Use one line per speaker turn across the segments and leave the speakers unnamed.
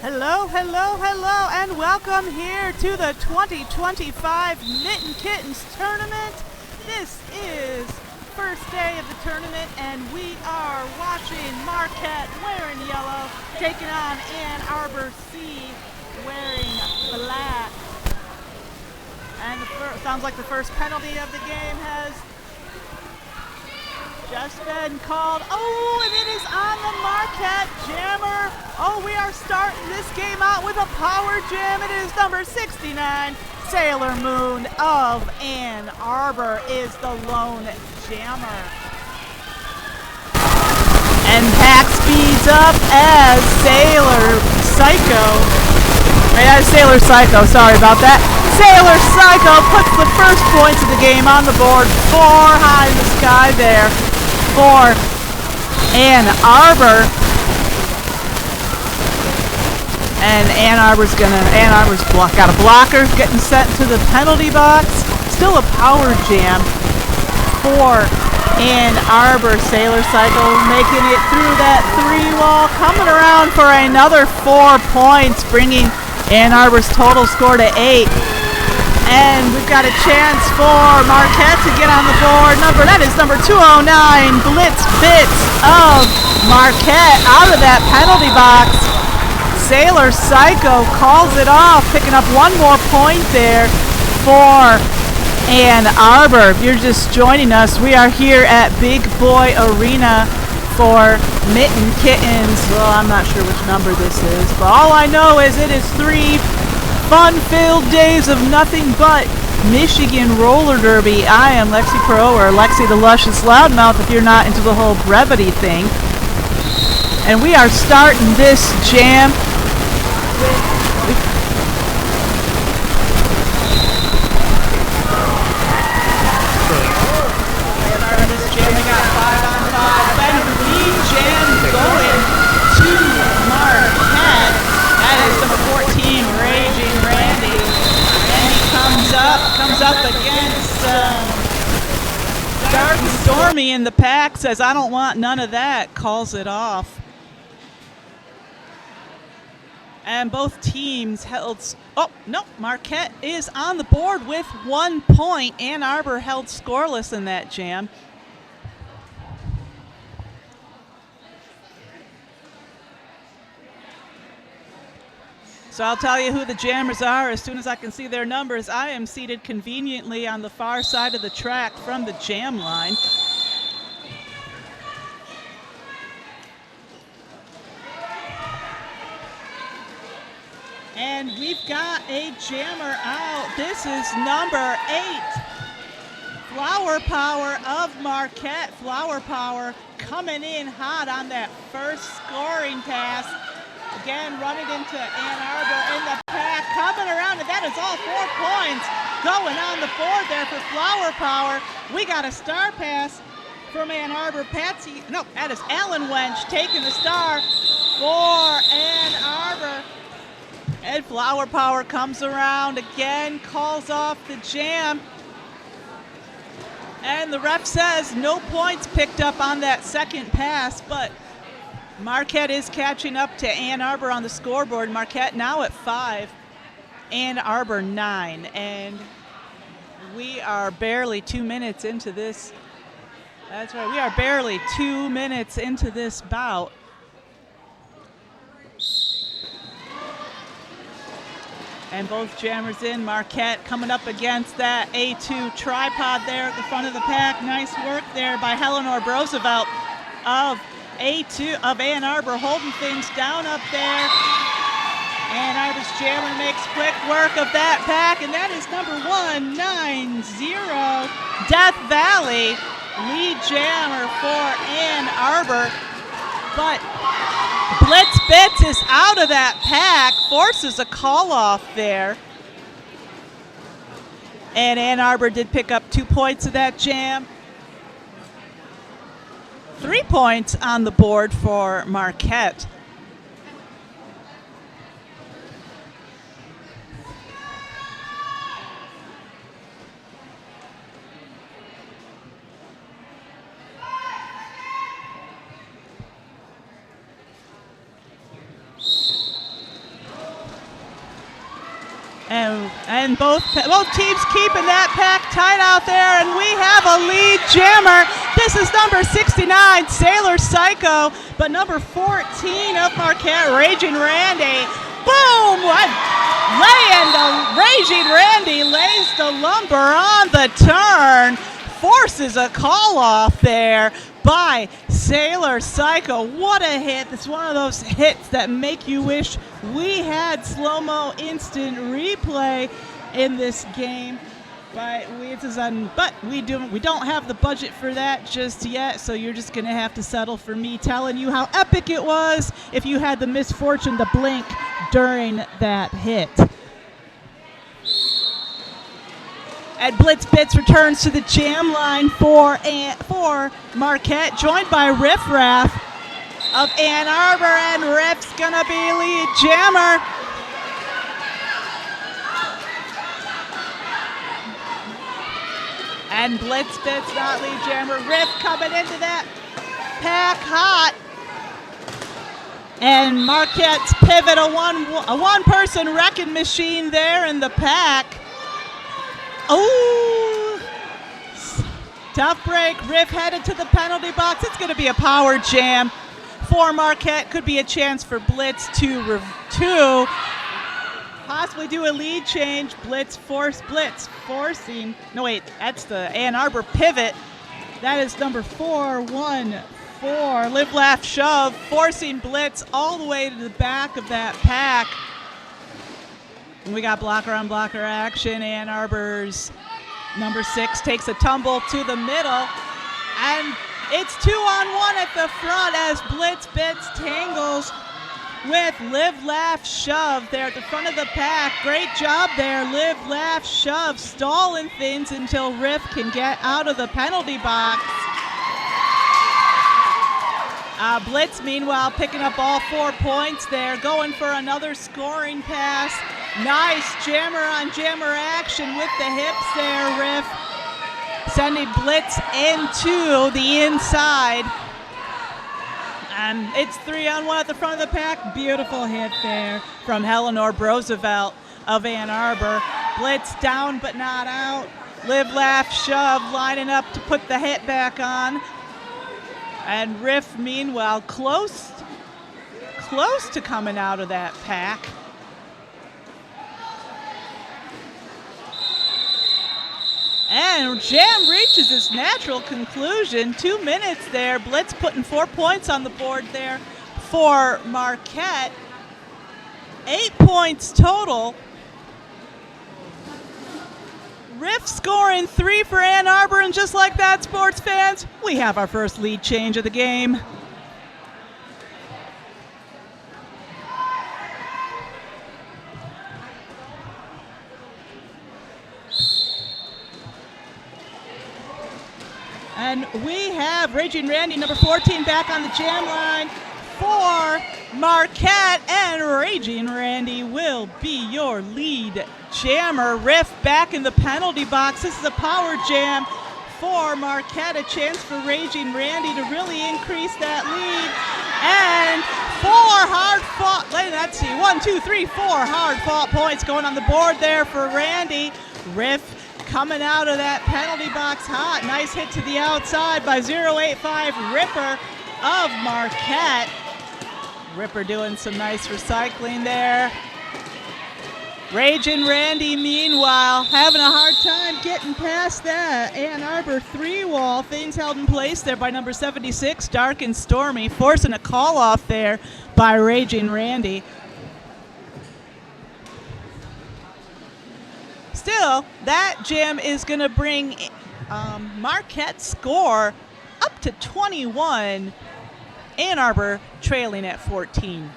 Hello, hello, hello, and welcome here to the 2025 Mitten Kittens Tournament. This is first day of the tournament, and we are watching Marquette wearing yellow, taking on Ann Arbor C wearing black. And sounds like the first penalty of the game has just been called. Oh, and it is on the Marquette Jammer. Oh, we are starting this game out with a power jam. It is number 69, Sailor Moon of Ann Arbor is the lone jammer. And Pack speeds up as Sailor Psycho, sorry about that. Sailor Psycho puts the first points of the game on the board, 4 high in the sky there for Ann Arbor. And Ann Arbor's got a blocker, getting sent to the penalty box. Still a power jam for Ann Arbor. Sailor Psycho making it through that 3-wall, coming around for another 4 points, bringing Ann Arbor's total score to 8. And we've got a chance for Marquette to get on the board. That is number 209, Blitz Bits of Marquette out of that penalty box. Sailor Psycho calls it off, picking up 1 more point there for Ann Arbor. If you're just joining us, we are here at Big Boy Arena for Mitten Kittens. Well, I'm not sure which number this is, but all I know is it is 3 fun-filled days of nothing but Michigan roller derby. I am Lexi Pro, or Lexi the Luscious Loudmouth if you're not into the whole brevity thing. And we are starting this jam we got 5-on-5 and lead jam going to Marquette. That is number 14, Raging Randy. And he comes up against Dark Stormy in the pack, says, I don't want none of that, calls it off. And both teams held, Marquette is on the board with 1 point. Ann Arbor held scoreless in that jam. So I'll tell you who the jammers are as soon as I can see their numbers. I am seated conveniently on the far side of the track from the jam line. And we've got a jammer out. This is number 8, Flower Power of Marquette. Flower Power coming in hot on that first scoring pass. Again, running into Ann Arbor in the pack, coming around, and that is all 4 points going on the board there for Flower Power. We got a star pass from Ann Arbor. That is Allen Wench taking the star for Ann Arbor. And Flower Power comes around again, calls off the jam. And the ref says no points picked up on that second pass, but Marquette is catching up to Ann Arbor on the scoreboard. Marquette now at 5, Ann Arbor 9, and we are barely 2 minutes into this. That's right, we are barely 2 minutes into this bout. And both jammers in. Marquette coming up against that A2 tripod there at the front of the pack. Nice work there by Eleanor Roosevelt of A2 of Ann Arbor, holding things down up there. Ann Arbor's jammer makes quick work of that pack, and that is number 190, Death Valley, lead jammer for Ann Arbor. But Blitz Bits is out of that pack, forces a call off there. And Ann Arbor did pick up 2 points of that jam. 3 points on the board for Marquette. And both teams keeping that pack tight out there, and we have a lead jammer. This is number 69, Sailor Psycho, but number 14 of Marquette, Raging Randy. Boom! Raging Randy lays the lumber on the turn, forces a call off there by Sailor Psycho. What a hit. It's one of those hits that make you wish we had slow-mo instant replay in this game. But we don't have the budget for that just yet, so you're just going to have to settle for me telling you how epic it was if you had the misfortune to blink during that hit. And Blitz Bits returns to the jam line for Marquette, joined by Riff Raff of Ann Arbor, and Riff's gonna be lead jammer. And Blitz Bits not lead jammer. Riff coming into that pack hot. And Marquette's pivot, a one-person wrecking machine there in the pack. Ooh, tough break. Riff headed to the penalty box. It's going to be a power jam for Marquette. Could be a chance for Blitz to possibly do a lead change. Blitz forcing. No, wait, that's the Ann Arbor pivot. That is number 414. Live, laugh, shove, forcing Blitz all the way to the back of that pack. And we got blocker on blocker action. Ann Arbor's number 6 takes a tumble to the middle. And it's 2-on-1 at the front as Blitz Bits tangles with Live, Laugh, Shove there at the front of the pack. Great job there. Live, Laugh, Shove, stalling things until Riff can get out of the penalty box. Blitz, meanwhile, picking up all 4 points there, going for another scoring pass. Nice jammer on jammer action with the hips there, Riff. Sending Blitz into the inside. And it's 3-on-1 at the front of the pack. Beautiful hit there from Eleanor Roosevelt of Ann Arbor. Blitz down but not out. Live, laugh, shove, lining up to put the hit back on. And Riff, meanwhile, close to coming out of that pack. And jam reaches its natural conclusion. 2 minutes there. Blitz putting 4 points on the board there for Marquette. 8 points total. Riff scoring 3 for Ann Arbor, and just like that, sports fans, we have our first lead change of the game. And we have Raging Randy, number 14, back on the jam line for Marquette, and Raging Randy will be your lead jammer. Riff back in the penalty box. This is a power jam for Marquette, a chance for Raging Randy to really increase that lead. And 4 hard-fought, let's see, 1, 2, 3, 4 hard-fought points going on the board there for Randy. Riff coming out of that penalty box hot. Nice hit to the outside by 085 Ripper of Marquette. Ripper doing some nice recycling there. Raging Randy, meanwhile, having a hard time getting past that Ann Arbor 3-wall. Things held in place there by number 76, Dark and Stormy, forcing a call off there by Raging Randy. Still, that jam is going to bring Marquette's score up to 21. Ann Arbor trailing at 14.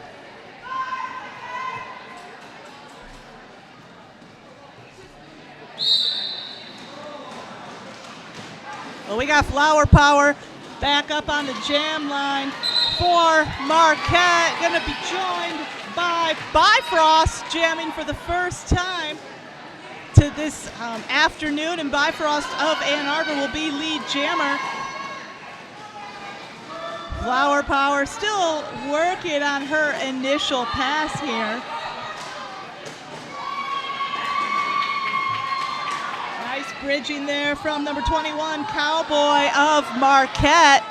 Well, we got Flower Power back up on the jam line for Marquette. Going to be joined by Bifrost jamming for the first time to this afternoon, and Bifrost of Ann Arbor will be lead jammer. Flower Power still working on her initial pass here. bridging there from number 21, Cowboy of Marquette.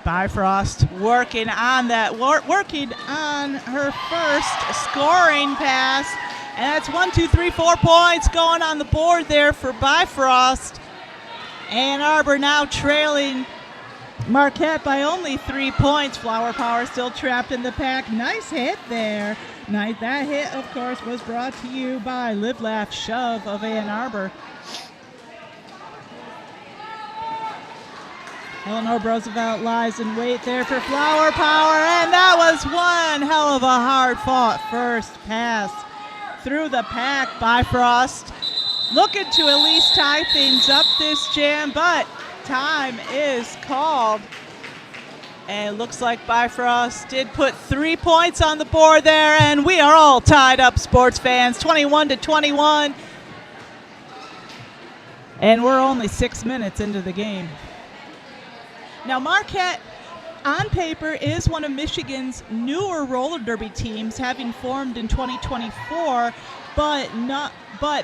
Bifrost working on that, working on her first scoring pass. And that's 1, 2, 3, 4 points going on the board there for Bifrost. Ann Arbor now trailing Marquette by only 3 points. Flower Power still trapped in the pack. Nice hit there. That hit, of course, was brought to you by Live, Laugh, Shove of Ann Arbor. Eleanor Roosevelt lies in wait there for Flower Power, and that was one hell of a hard-fought first pass through the pack by Bifrost. Looking to at least tie things up this jam, but time is called. And it looks like Bifrost did put 3 points on the board there, and we are all tied up, sports fans, 21-21. And we're only 6 minutes into the game. Now, Marquette, on paper, is one of Michigan's newer roller derby teams, having formed in 2024, but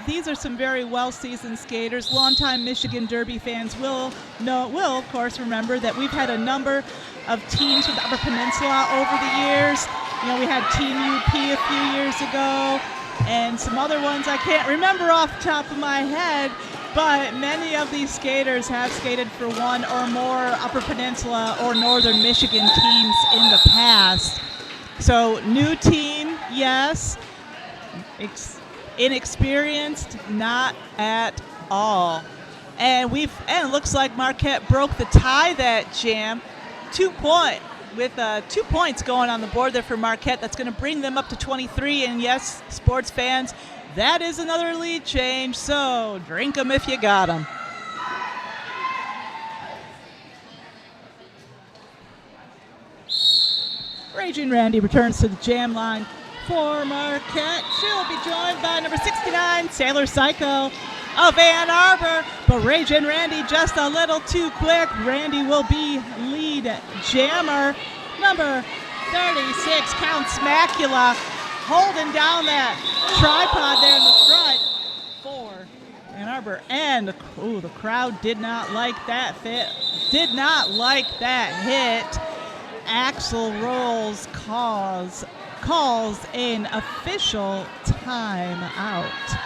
these are some very well-seasoned skaters. Longtime Michigan Derby fans will of course remember that we've had a number of teams with the Upper Peninsula over the years. You know, we had Team UP a few years ago, and some other ones I can't remember off the top of my head. But many of these skaters have skated for one or more Upper Peninsula or Northern Michigan teams in the past. So new team, yes. Inexperienced, not at all. And it looks like Marquette broke the tie that jam. 2 points going on the board there for Marquette. That's going to bring them up to 23. And yes, sports fans, that is another lead change, so drink them if you got them. Raging Randy returns to the jam line for Marquette. She'll be joined by number 69, Sailor Psycho of Ann Arbor. But Raging Randy just a little too quick. Randy will be lead jammer. Number 36, Count Smacula, holding down that tripod there in the front for Ann Arbor. And the crowd did not like that fit, did not like that hit. Axel Rolls calls an official timeout.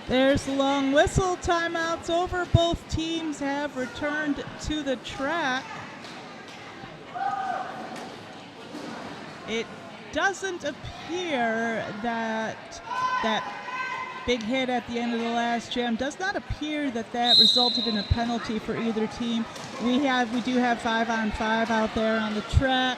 There's the long whistle. Timeout's over. Both teams have returned to the track. It doesn't appear that that big hit at the end of the last jam. Does not appear that resulted in a penalty for either team. We do have 5-on-5 out there on the track.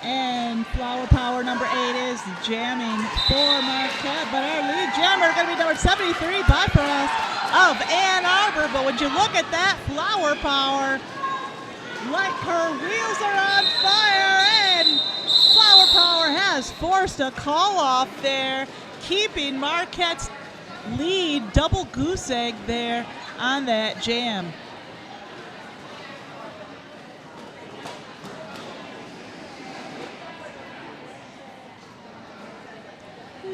And Flower Power number 8 is jamming for Marquette. But our lead jammer going to be number 73, Bypass of Ann Arbor. But would you look at that, Flower Power, like her wheels are on fire. And Flower Power has forced a call off there, keeping Marquette's lead double goose egg there on that jam.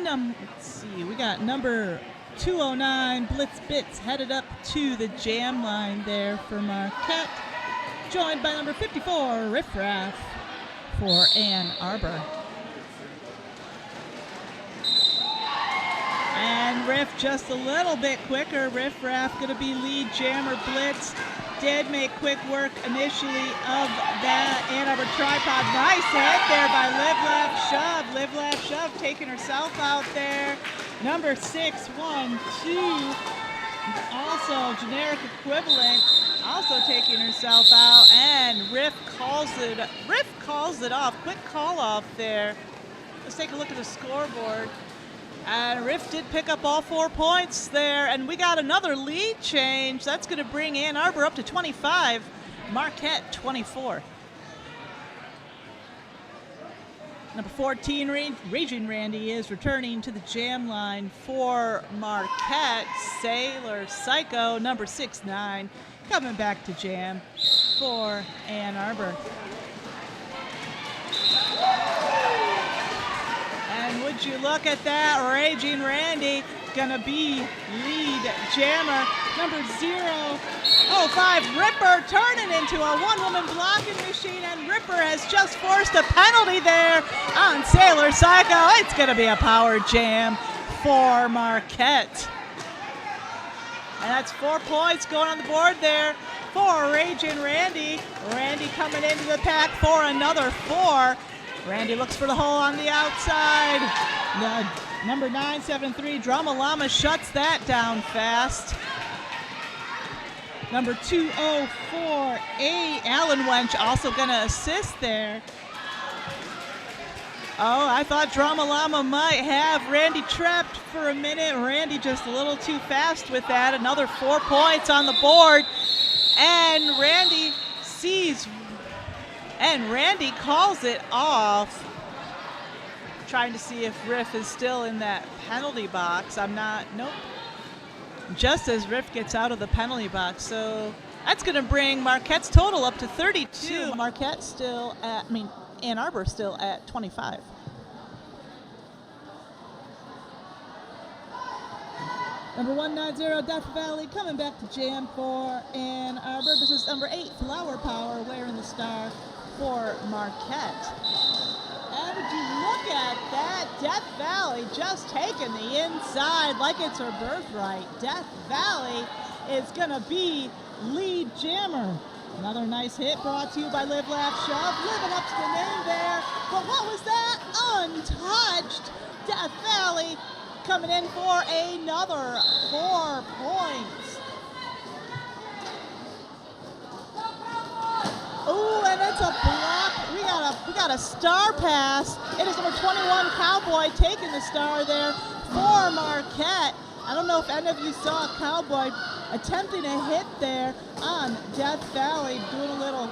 Let's see, we got number 209, Blitz Bits, headed up to the jam line there for Marquette, joined by number 54, Riff Raff for Ann Arbor. And Riff just a little bit quicker. Riff Raff going to be lead jammer. Blitz did make quick work initially of that Ann Arbor tripod. Nice hit there by Live Laugh Shove. Live Laugh Shove taking herself out there. Number 612, also generic equivalent, also taking herself out. And Riff calls it off. Quick call off there. Let's take a look at the scoreboard. And Riff did pick up all 4 points there, and we got another lead change. That's going to bring Ann Arbor up to 25, Marquette 24. Number 14, Raging Randy, is returning to the jam line for Marquette. Sailor Psycho, number 69, coming back to jam for Ann Arbor. And would you look at that, Raging Randy gonna be lead jammer. Number 005, Ripper, turning into a one-woman blocking machine, and Ripper has just forced a penalty there on Sailor Psycho. It's gonna be a power jam for Marquette. And that's 4 points going on the board there for Raging Randy. Randy coming into the pack for another 4. Randy looks for the hole on the outside. Number 973, Drama Llama, shuts that down fast. Number 204, Allen Wench, also going to assist there. Oh, I thought Drama Llama might have Randy trapped for a minute. Randy just a little too fast with that. Another 4 points on the board. And Randy sees, and Randy calls it off. Trying to see if Riff is still in that penalty box. Nope. Just as Riff gets out of the penalty box. So that's going to bring Marquette's total up to 32. Ann Arbor still at 25. Number 190, Death Valley, coming back to jam for Ann Arbor. This is number 8, Flower Power, wearing the star for Marquette. And would you look at that, Death Valley just taking the inside like it's her birthright. Death Valley is going to be lead jammer. Another nice hit brought to you by Live Laugh Shove, living up to the name there. But what was that? Untouched. Death Valley coming in for another 4 points. Ooh, and it's a block. We got a star pass. It is number 21, Cowboy, taking the star there for Marquette. I don't know if any of you saw Cowboy attempting a hit there on Death Valley, doing a little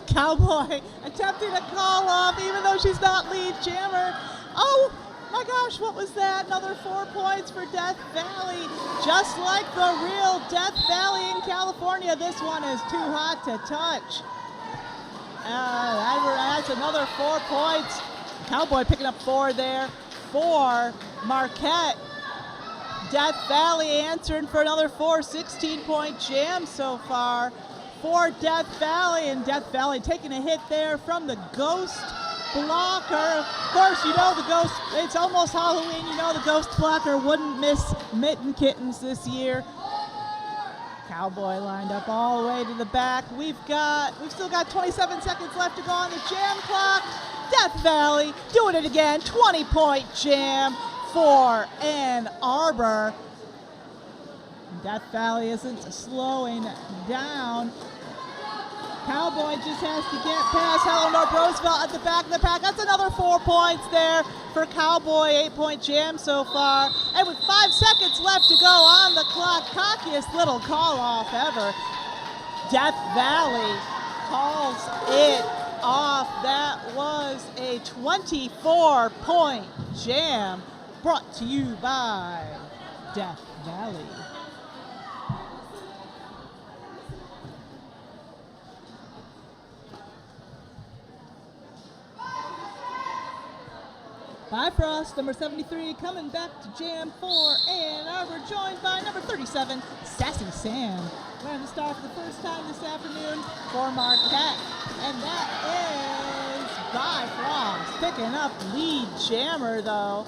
Cowboy attempting a call off, even though she's not lead jammer. Oh my gosh, what was that? Another 4 points for Death Valley. Just like the real Death Valley in California, this one is too hot to touch. That's another 4 points. Cowboy picking up 4 there for Marquette. Death Valley answering for another 4, 16-point jam so far for Death Valley. And Death Valley taking a hit there from the Ghost Blocker. Of course, you know the Ghost, it's almost Halloween, you know the Ghost Blocker wouldn't miss Mitten Kittens this year. Cowboy lined up all the way to the back. We've still got 27 seconds left to go on the jam clock. Death Valley doing it again. 20-point jam for Ann Arbor. Death Valley isn't slowing down. Cowboy just has to get past Eleanor Roosevelt at the back of the pack. That's another 4 points there for Cowboy. 8-point jam so far. And with 5 seconds left to go on the clock, cockiest little call off ever. Death Valley calls it off. That was a 24-point jam brought to you by Death Valley. Bifrost, number 73, coming back to jam for Ann Arbor, joined by number 37, Sassy Sam. Wearing the star for the first time this afternoon for Marquette. And that is Bifrost picking up lead jammer, though.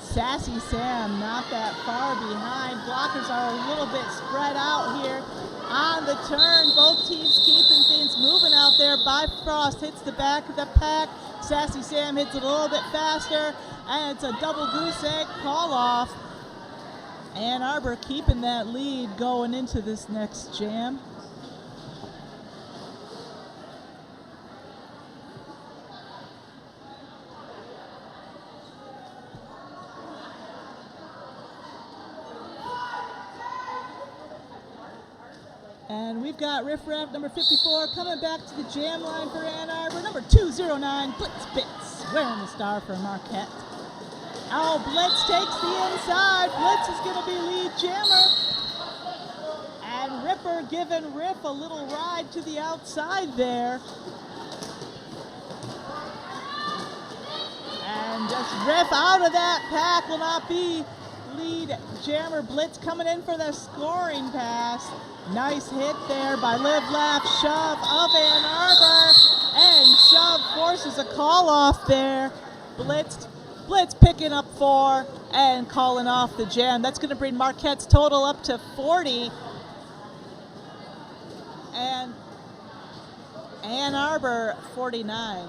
Sassy Sam not that far behind. Blockers are a little bit spread out here on the turn. Both teams keeping things moving out there. Bifrost hits the back of the pack. Sassy Sam hits it a little bit faster, and it's a double goose egg call off. Ann Arbor keeping that lead going into this next jam. And we've got Riff Raff number 54 coming back to the jam line for Ann Arbor. Number 209, Blitz Bits, wearing the star for Marquette. Oh, Blitz takes the inside. Blitz is going to be lead jammer. And Ripper giving Riff a little ride to the outside there. And just Riff out of that pack will not be lead jammer. Blitz coming in for the scoring pass. Nice hit there by Live, Laugh, Shove of Ann Arbor. And Shove forces a call off there. Blitz picking up 4 and calling off the jam. That's going to bring Marquette's total up to 40. And Ann Arbor 49.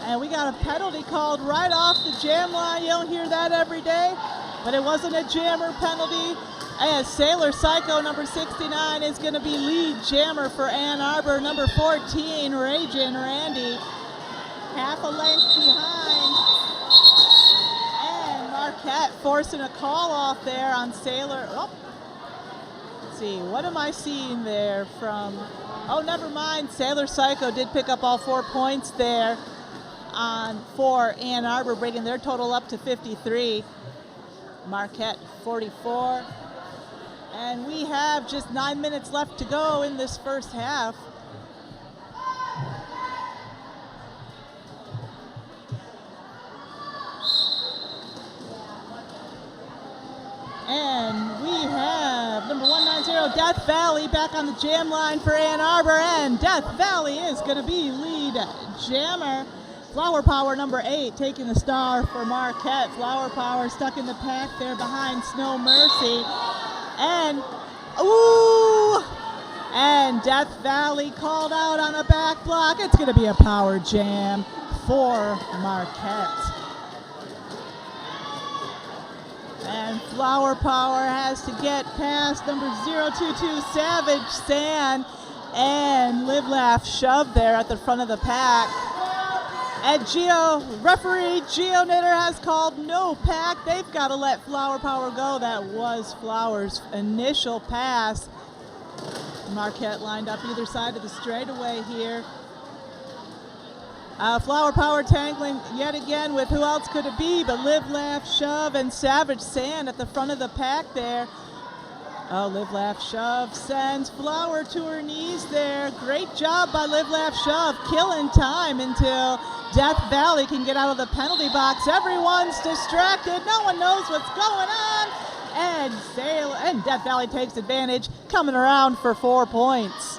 And we got a penalty called right off the jam line. You don't hear that every day, but it wasn't a jammer penalty. And Sailor Psycho, number 69, is going to be lead jammer for Ann Arbor. Number 14, Ragin' Randy, half a length behind. And Marquette forcing a call off there on Sailor. Oh, let's see, what am I seeing there from? Oh, never mind. Sailor Psycho did pick up all 4 points there for Ann Arbor, bringing their total up to 53. Marquette 44. And we have just 9 minutes left to go in this first half. And we have number 190, Death Valley, back on the jam line for Ann Arbor. And Death Valley is going to be lead jammer. Flower Power, number 8, taking the star for Marquette. Flower Power stuck in the pack there behind Snow Mercy. And, ooh! And Death Valley called out on a back block. It's going to be a power jam for Marquette. And Flower Power has to get past number 022, Savage Sand, and Live, Laugh, Shove there at the front of the pack. And referee Geo Knitter has called no pack. They've got to let Flower Power go. That was Flower's initial pass. Marquette lined up either side of the straightaway here. Flower Power tangling yet again with who else could it be but Live, Laugh, Shove and Savage Sand at the front of the pack there. Oh, Live, Laugh, Shove sends Flower to her knees there. Great job by Live, Laugh, Shove, killing time until Death Valley can get out of the penalty box. Everyone's distracted. No one knows what's going on. And Death Valley takes advantage, coming around for 4 points.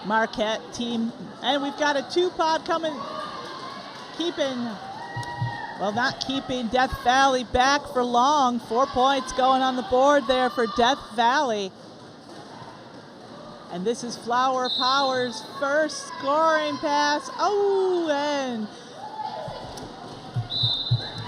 Marquette team. And we've got a 2-pod coming, not keeping Death Valley back for long. 4 points going on the board there for Death Valley. And this is Flower Power's first scoring pass. Oh, and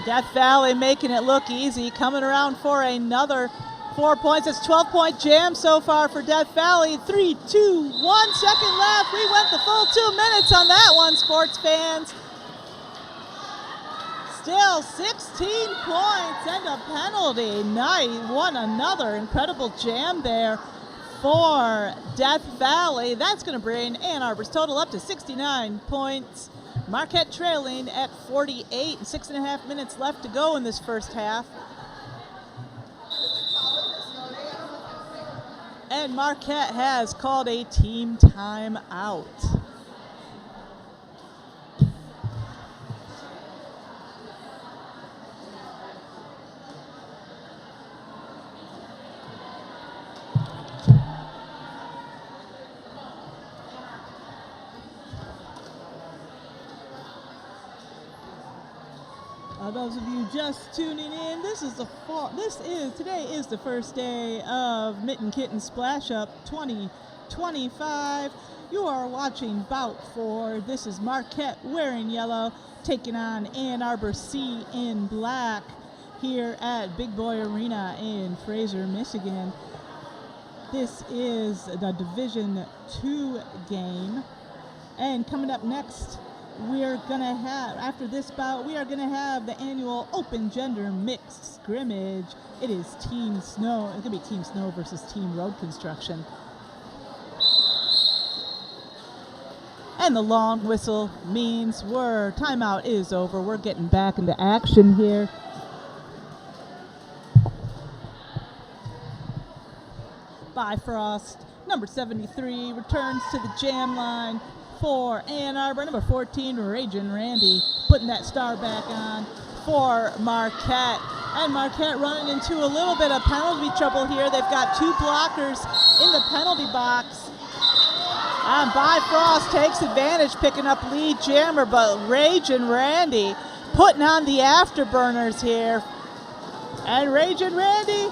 Death Valley making it look easy, coming around for another 4 points. It's 12-point jam so far for Death Valley. 3, 2, 1 second left. We went the full 2 minutes on that one, sports fans. Still 16 points and a penalty. Nice, won another incredible jam there for Death Valley. That's going to bring Ann Arbor's total up to 69 points. Marquette trailing at 48, 6.5 minutes left to go in this first half. And Marquette has called a team timeout. Those of you just tuning in, today is the first day of Mitten Kitten Splash Up 2025. You are watching Bout 4. This is Marquette wearing yellow, taking on Ann Arbor C in black here at Big Boy Arena in Fraser, Michigan. This is the Division II game. And coming up next, after this bout, we are going to have the annual open gender mixed scrimmage. It is Team Snow. It's going to be Team Snow versus Team Road Construction. And the long whistle means timeout is over. We're getting back into action here. Bifrost, number 73, returns to the jam line for Ann Arbor. Number 14, Ragin' Randy, putting that star back on for Marquette. And Marquette running into a little bit of penalty trouble here. They've got 2 blockers in the penalty box. And Bifrost takes advantage, picking up lead jammer, but Ragin' Randy putting on the afterburners here. And Ragin' Randy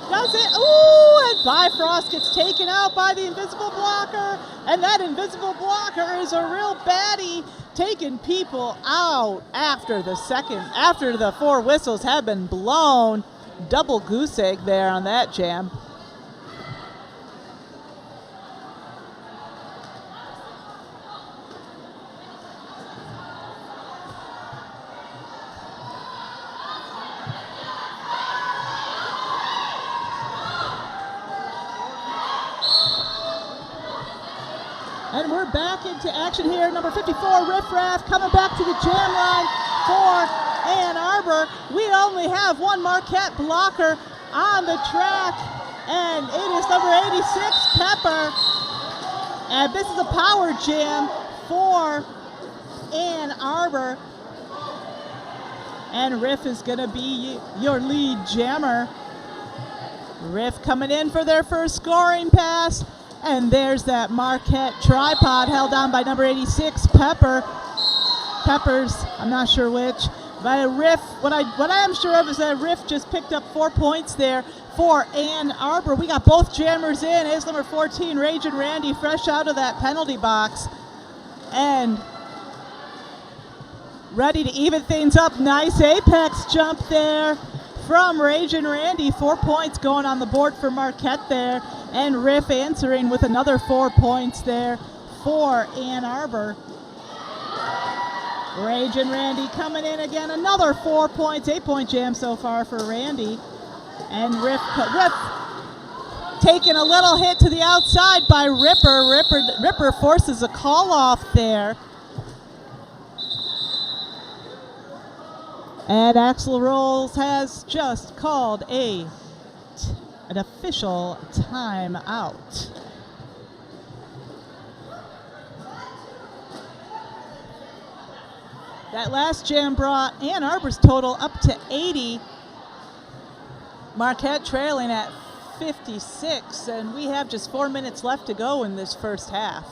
does it. Ooh, and Bifrost gets taken out by the invisible blocker. And that invisible blocker is a real baddie, taking people out after the 4 whistles have been blown. Double goose egg there on that jam. And we're back into action here. Number 54, Riff Raff, coming back to the jam line for Ann Arbor. We only have 1 Marquette blocker on the track, and it is number 86, Pepper. And this is a power jam for Ann Arbor. And Riff is going to be your lead jammer. Riff coming in for their first scoring pass. And there's that Marquette tripod held on by number 86, Peppers, I'm not sure which. But Riff, what I am sure of is that Riff just picked up 4 points there for Ann Arbor. We got both jammers in. It's number 14, Ragin' Randy, fresh out of that penalty box. And ready to even things up. Nice apex jump there from Ragin' Randy. 4 points going on the board for Marquette there. And Riff answering with another 4 points there for Ann Arbor. Ragin' Randy coming in again, another 4 points, 8-point jam so far for Randy. And Riff taking a little hit to the outside by Ripper. Ripper forces a call off there. And Axl Rolls has just called an official timeout. That last jam brought Ann Arbor's total up to 80. Marquette trailing at 56, and we have just 4 minutes left to go in this first half.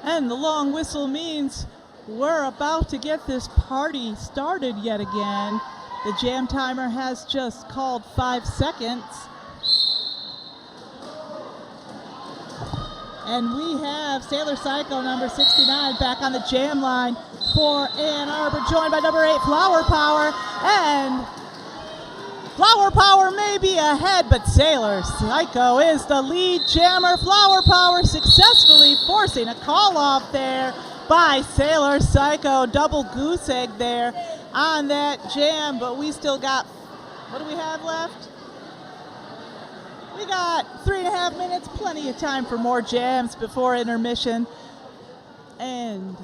And the long whistle means we're about to get this party started yet again. The jam timer has just called 5 seconds. And we have Sailor Psycho number 69 back on the jam line for Ann Arbor, joined by number 8 Flower Power. And Flower Power may be ahead, but Sailor Psycho is the lead jammer. Flower Power successfully forcing a call off there by Sailor Psycho. Double goose egg there on that jam, but we still got, what do we have left? We got 3.5 minutes, plenty of time for more jams before intermission and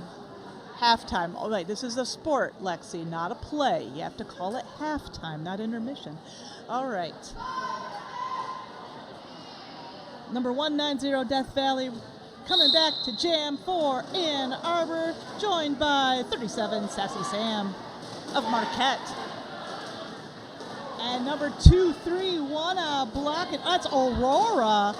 halftime. All right, this is a sport, Lexi, not a play. You have to call it halftime, not intermission. All right. Number 190, Death Valley, coming back to jam for Ann Arbor, joined by 37, Sassy Sam of Marquette. And number 231, blocking, that's Aurora.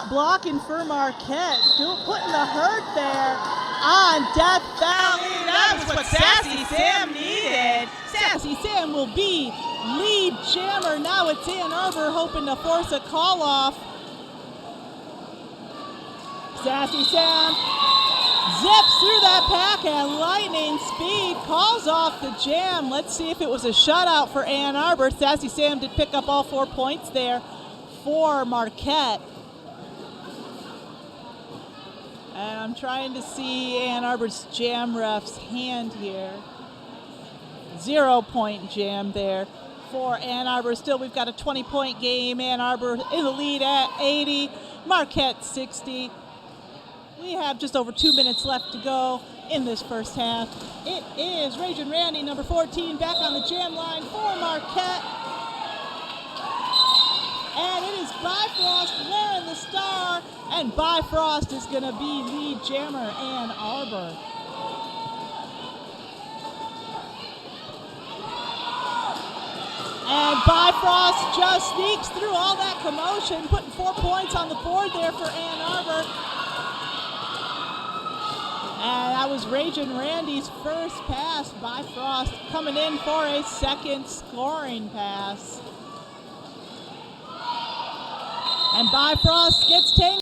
Blocking for Marquette, putting the hurt there on Death Valley. That was what Sassy Sam needed. Sassy Sam will be lead jammer. Now it's Ann Arbor hoping to force a call off. Sassy Sam zips through that pack at lightning speed, calls off the jam. Let's see if it was a shutout for Ann Arbor. Sassy Sam did pick up all 4 points there for Marquette. And I'm trying to see Ann Arbor's jam ref's hand here. 0 point jam there for Ann Arbor. Still, we've got a 20-point game. Ann Arbor in the lead at 80, Marquette 60. We have just over 2 minutes left to go in this first half. It is Ragin' Randy, number 14, back on the jam line for Marquette. And it is Bifrost wearing the star, and Bifrost is going to be lead jammer Ann Arbor. And Bifrost just sneaks through all that commotion, putting 4 points on the board there for Ann Arbor. And that was Ragin' Randy's first pass. Bifrost coming in for a second scoring pass. And Bifrost gets taken.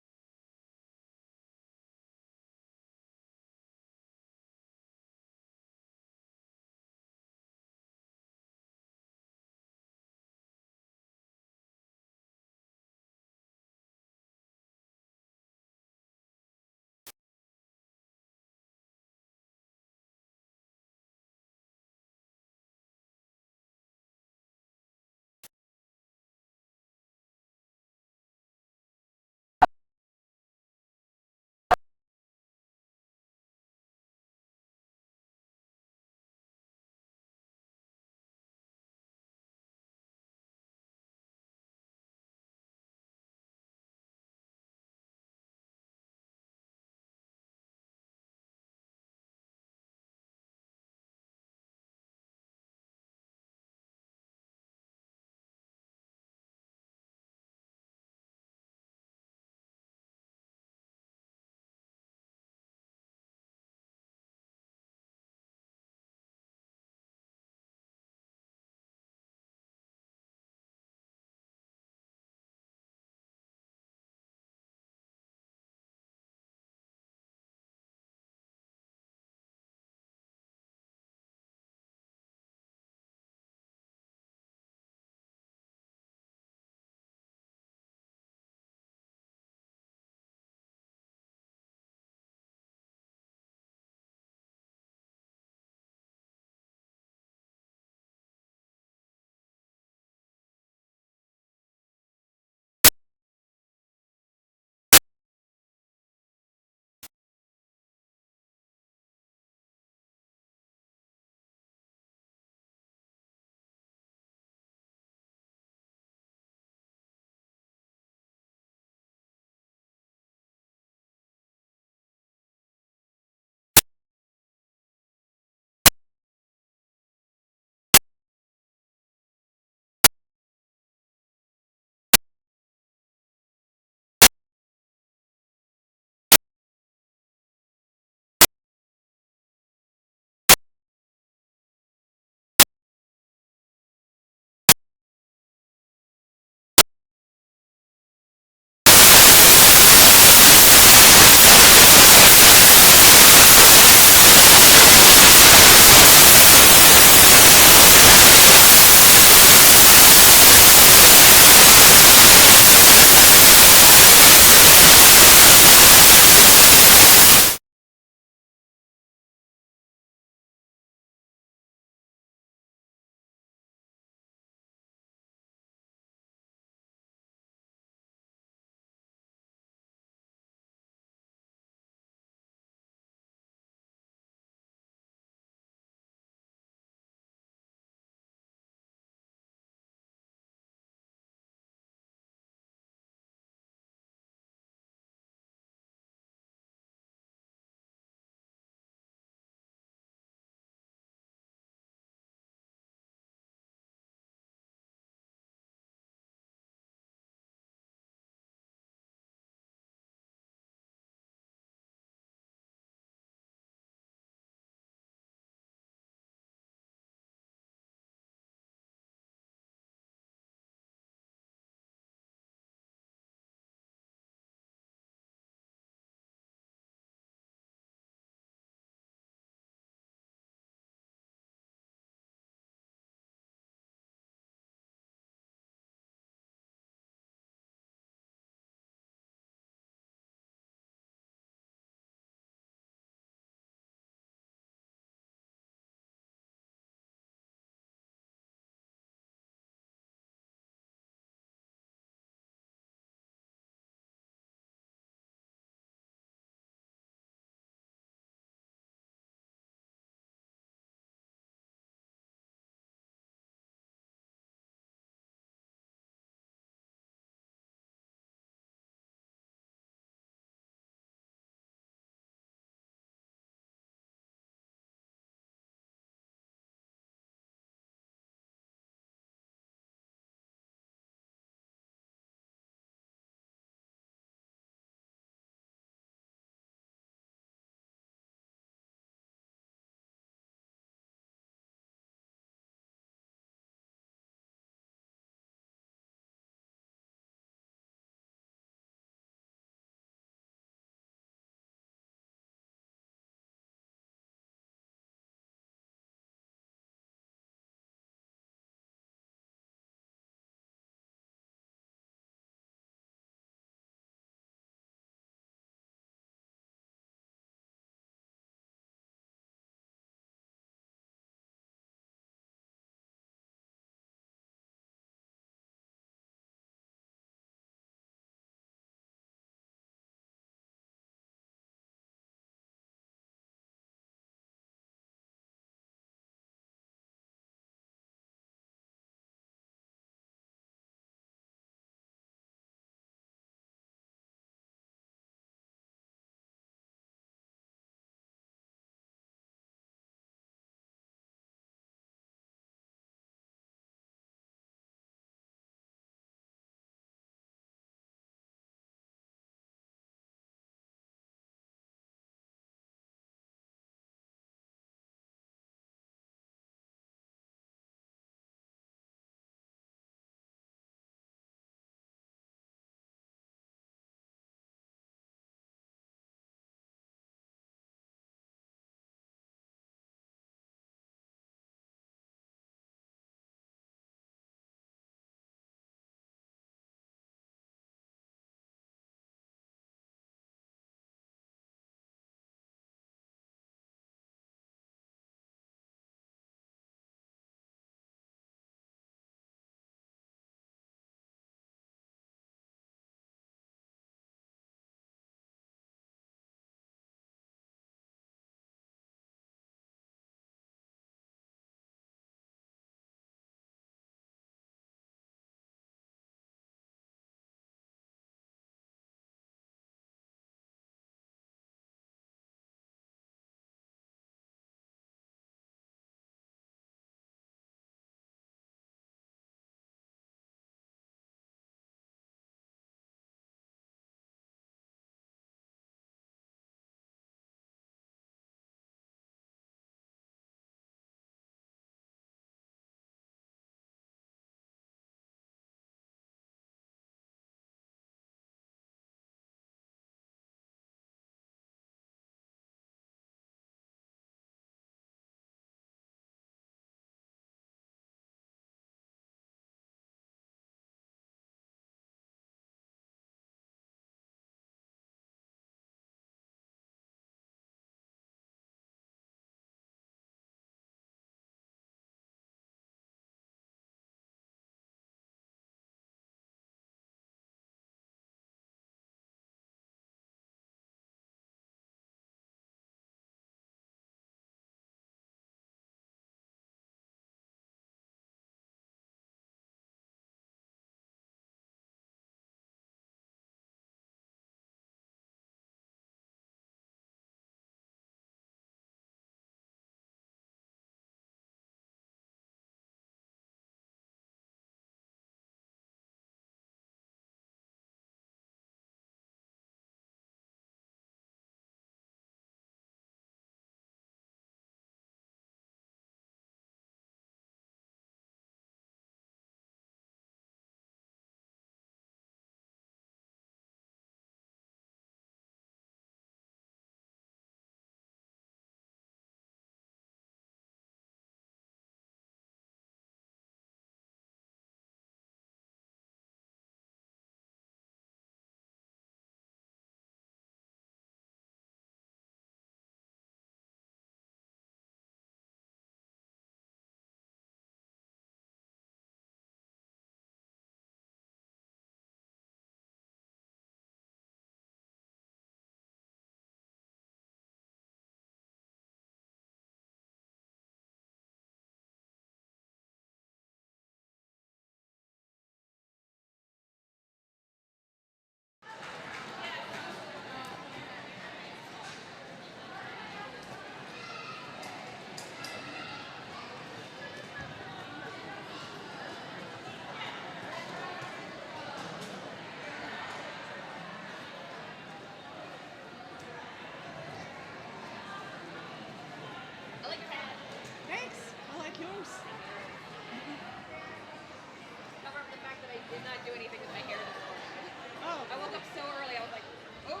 I woke up so early. I was like, oh.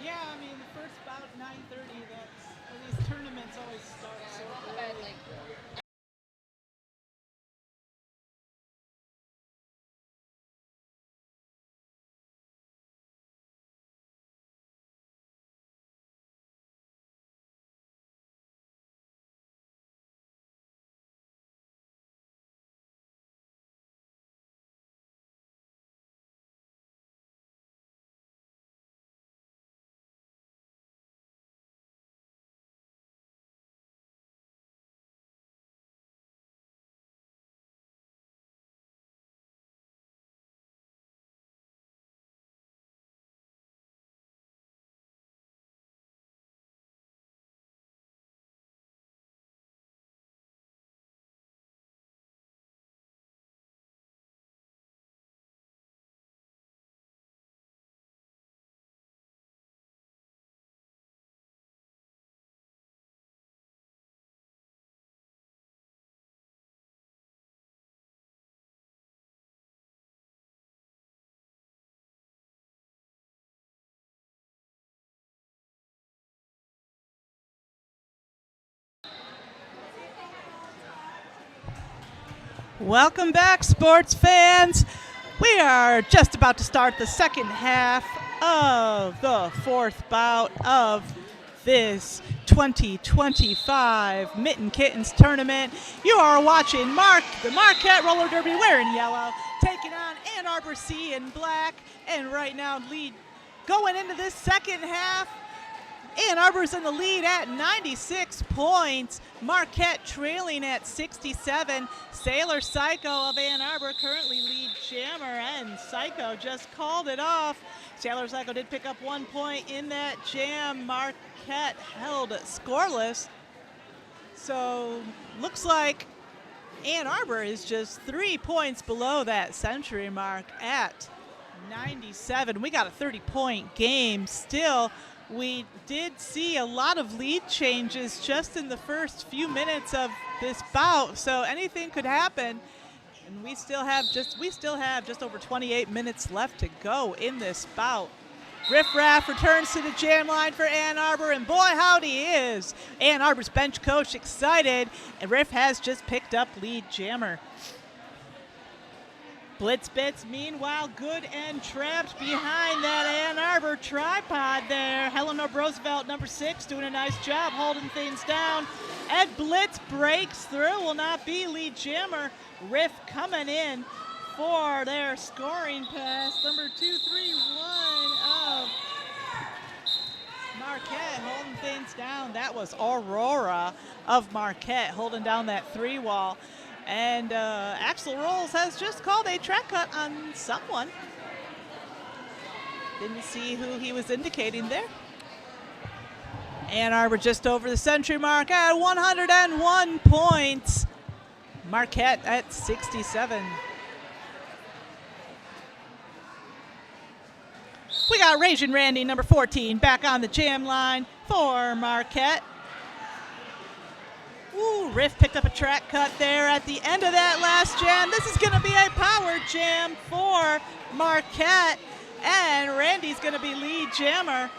Yeah, I mean, the first about 9:30. These tournaments always start so
I went to
early.
bed like.
Welcome back, sports fans. We are just about to start the second half of the fourth bout of this 2025 Mitten Kittens tournament. You are watching the Marquette Roller Derby wearing yellow, taking on Ann Arbor C in black, and right now lead going into this second half. Ann Arbor's in the lead at 96 points. Marquette trailing at 67. Sailor Psycho of Ann Arbor currently lead jammer, and Psycho just called it off. Sailor Psycho did pick up 1 point in that jam. Marquette held scoreless. So looks like Ann Arbor is just 3 points below that century mark at 97. We got a 30-point game still. We did see a lot of lead changes just in the first few minutes of this bout, so anything could happen. And we still have just over 28 minutes left to go in this bout. Riff Raff returns to the jam line for Ann Arbor, and boy howdy is Ann Arbor's bench coach excited, and Riff has just picked up lead jammer. Blitz Bits, meanwhile, good and trapped behind that Ann Arbor tripod there. Helena Roosevelt, number 6, doing a nice job holding things down. Ed Blitz breaks through, will not be lead jammer. Riff coming in for their scoring pass. Number 231 of Marquette holding things down. That was Aurora of Marquette holding down that 3-wall. And Axel Rolls has just called a track cut on someone. Didn't see who he was indicating there. Ann Arbor just over the century mark at 101 points. Marquette at 67. We got Ragin' Randy, number 14, back on the jam line for Marquette. Ooh, Riff picked up a track cut there at the end of that last jam. This is going to be a power jam for Marquette, and Randy's going to be lead jammer.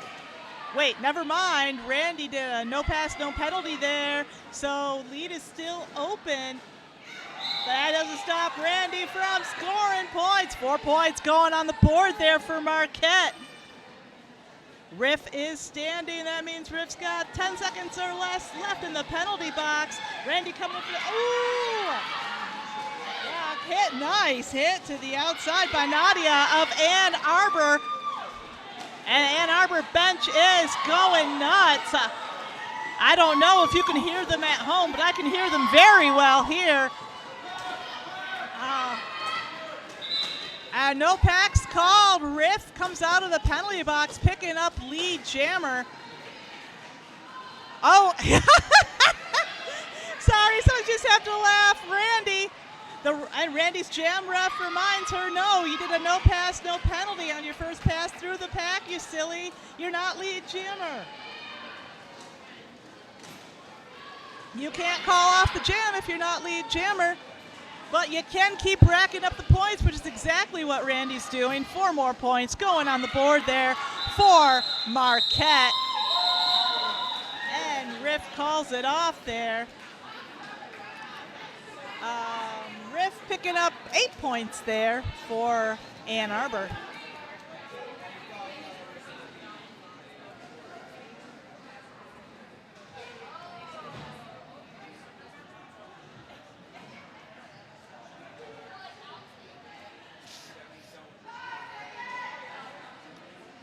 Wait, never mind. Randy did a no pass, no penalty there, so lead is still open. That doesn't stop Randy from scoring points. 4 points going on the board there for Marquette. Riff is standing. That means Riff's got 10 seconds or less left in the penalty box. Randy coming up for the, ooh! Yeah, hit, nice hit to the outside by Nadia of Ann Arbor. And Ann Arbor bench is going nuts. I don't know if you can hear them at home, but I can hear them very well here. No packs called. Riff comes out of the penalty box, picking up lead jammer. Oh, sorry, so I just have to laugh. And Randy's jam ref reminds her, no, you did a no pass, no penalty on your first pass through the pack, you silly. You're not lead jammer. You can't call off the jam if you're not lead jammer. But you can keep racking up the points, which is exactly what Randy's doing. 4 more points going on the board there for Marquette. And Riff calls it off there. Riff picking up 8 points there for Ann Arbor.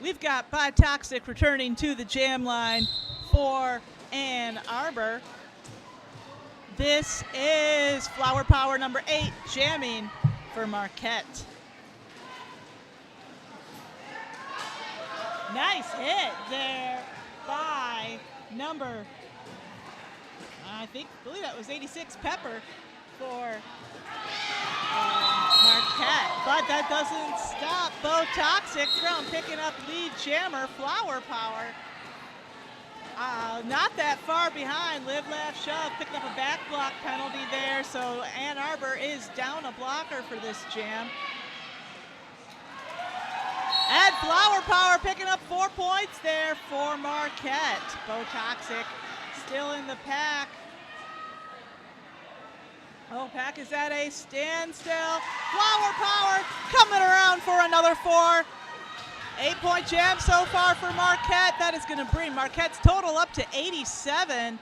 We've got Biotoxic returning to the jam line for Ann Arbor. This is Flower Power number 8 jamming for Marquette. Nice hit there by number, I believe that was 86 Pepper for Marquette. But that doesn't stop Biotoxic from picking up lead jammer Flower Power. Not that far behind. Live, laugh, shove. Picked up a back block penalty there, so Ann Arbor is down a blocker for this jam. And Flower Power picking up 4 points there for Marquette. Biotoxic still in the pack. Oh, pack is at a standstill. Flower Power coming around for another 4. 8-point jam so far for Marquette. That is going to bring Marquette's total up to 87. And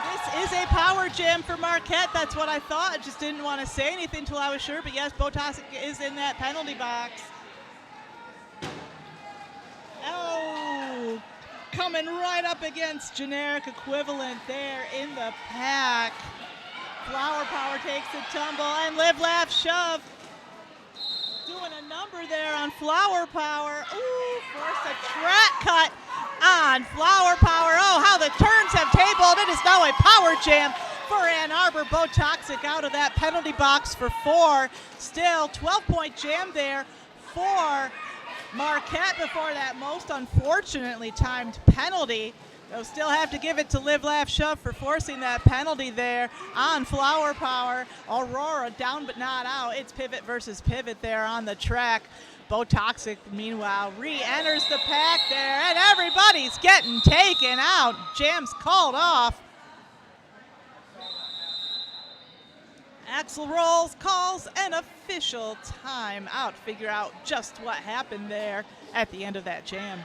this is a power jam for Marquette. That's what I thought. I just didn't want to say anything until I was sure. But yes, Biotoxic is in that penalty box. Oh, coming right up against generic equivalent there in the pack. Flower Power takes the tumble, and Live, Laugh, Shove doing a number there on Flower Power. Ooh, force a track cut on Flower Power. Oh, how the turns have tabled. It is now a power jam for Ann Arbor. Biotoxic out of that penalty box for 4. Still 12-point jam there for Marquette before that most unfortunately timed penalty. They'll still have to give it to Live, Laugh, Shove for forcing that penalty there on Flower Power. Aurora down but not out. It's pivot versus pivot there on the track. Biotoxic, meanwhile, re-enters the pack there, and everybody's getting taken out. Jam's called off. Axel Rolls calls an official timeout. Figure out just what happened there at the end of that jam.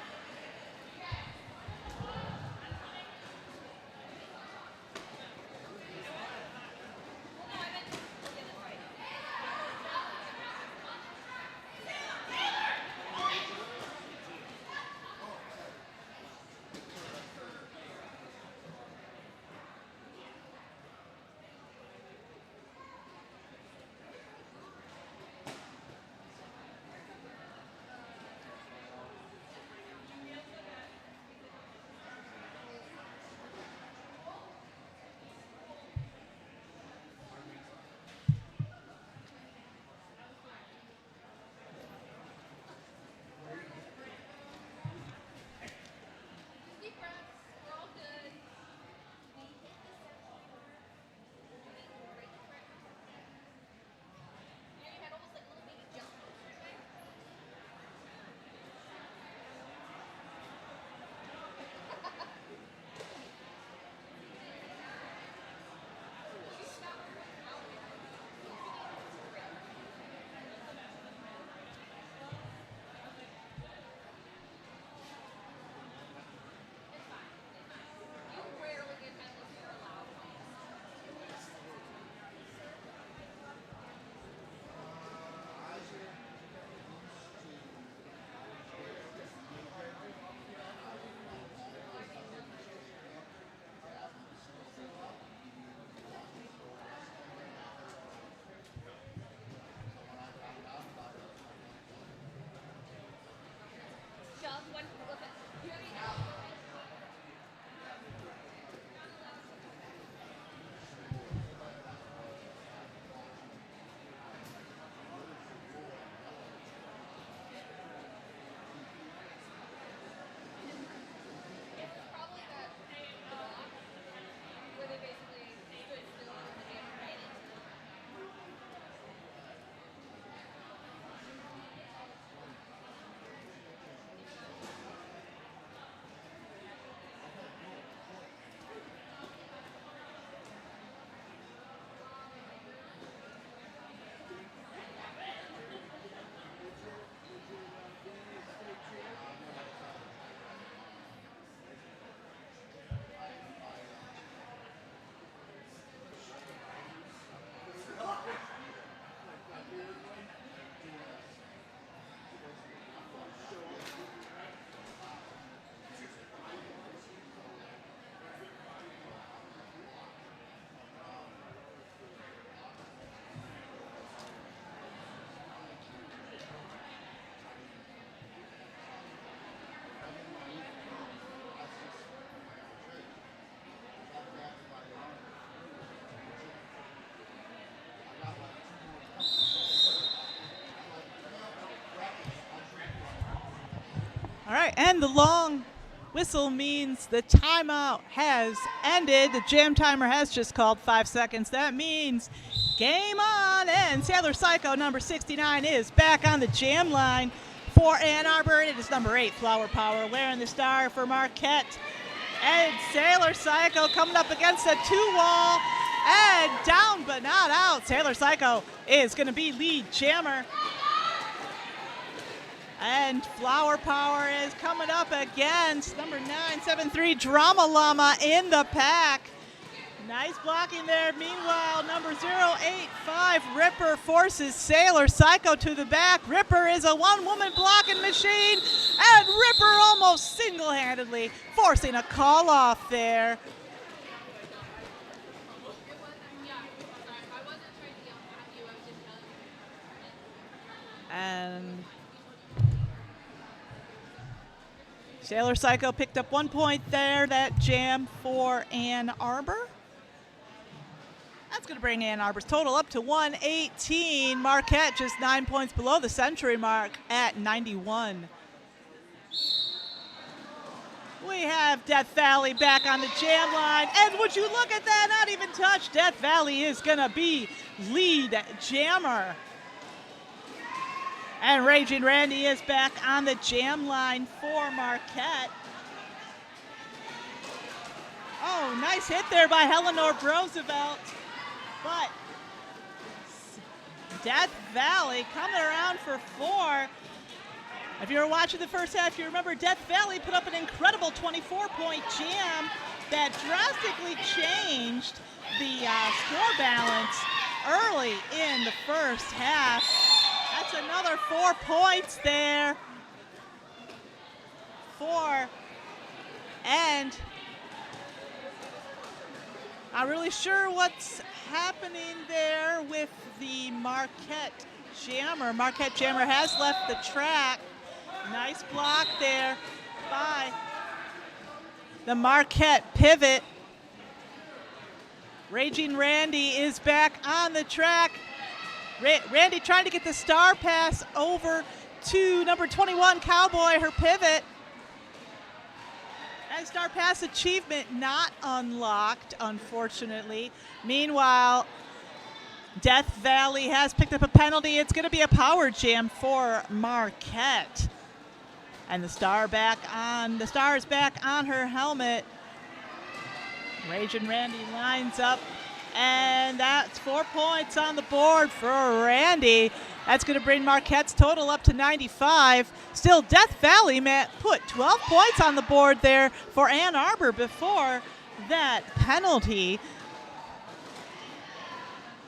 All right, and the long whistle means the timeout has ended. The jam timer has just called 5 seconds. That means game on, and Sailor Psycho number 69 is back on the jam line for Ann Arbor. It is number 8, Flower Power, wearing the star for Marquette. And Sailor Psycho coming up against a 2-wall, and down but not out. Sailor Psycho is going to be lead jammer. And Flower Power is coming up against number 973 Drama Llama in the pack. Nice blocking there. Meanwhile, number 085 Ripper forces Sailor Psycho to the back. Ripper is a one-woman blocking machine, and Ripper almost single-handedly forcing a call off there. And Sailor Psycho picked up 1 point there. That jam for Ann Arbor. That's going to bring Ann Arbor's total up to 118. Marquette just 9 points below the century mark at 91. We have Death Valley back on the jam line. And would you look at that? Not even touched. Death Valley is going to be lead jammer. And Raging Randy is back on the jam line for Marquette. Oh, nice hit there by Eleanor Roosevelt. But Death Valley coming around for 4. If you were watching the first half, you remember Death Valley put up an incredible 24-point jam that drastically changed the score balance early in the first half. That's another 4 points there and not really sure what's happening there with the Marquette jammer. Marquette jammer has left the track. Nice block there by the Marquette pivot. Raging Randy is back on the track. Randy trying to get the star pass over to number 21 Cowboy, her pivot. And star pass achievement not unlocked, unfortunately. Meanwhile, Death Valley has picked up a penalty. It's going to be a power jam for Marquette. And the star is back on her helmet. Raging Randy lines up. And that's 4 points on the board for Randy. That's going to bring Marquette's total up to 95. Still, Death Valley put 12 points on the board there for Ann Arbor before that penalty.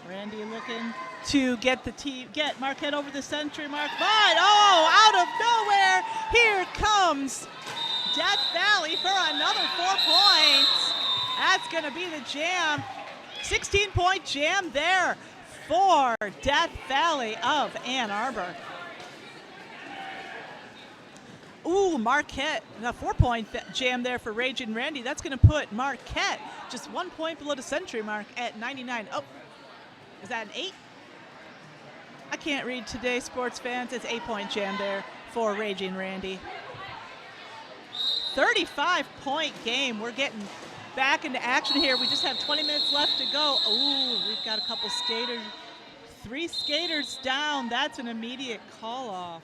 Randy looking to get Marquette over the century mark. But, out of nowhere, here comes Death Valley for another 4 points. That's going to be the jam. 16-point jam there for Death Valley of Ann Arbor. Ooh, Marquette, a 4-point jam there for Raging Randy. That's going to put Marquette just 1 point below the century mark at 99. Oh, is that an 8? I can't read today, sports fans. It's 8-point jam there for Raging Randy. 35-point game. We're getting back into action here. We just have 20 minutes left to go. Ooh, we've got a couple skaters. 3 skaters down. That's an immediate call off.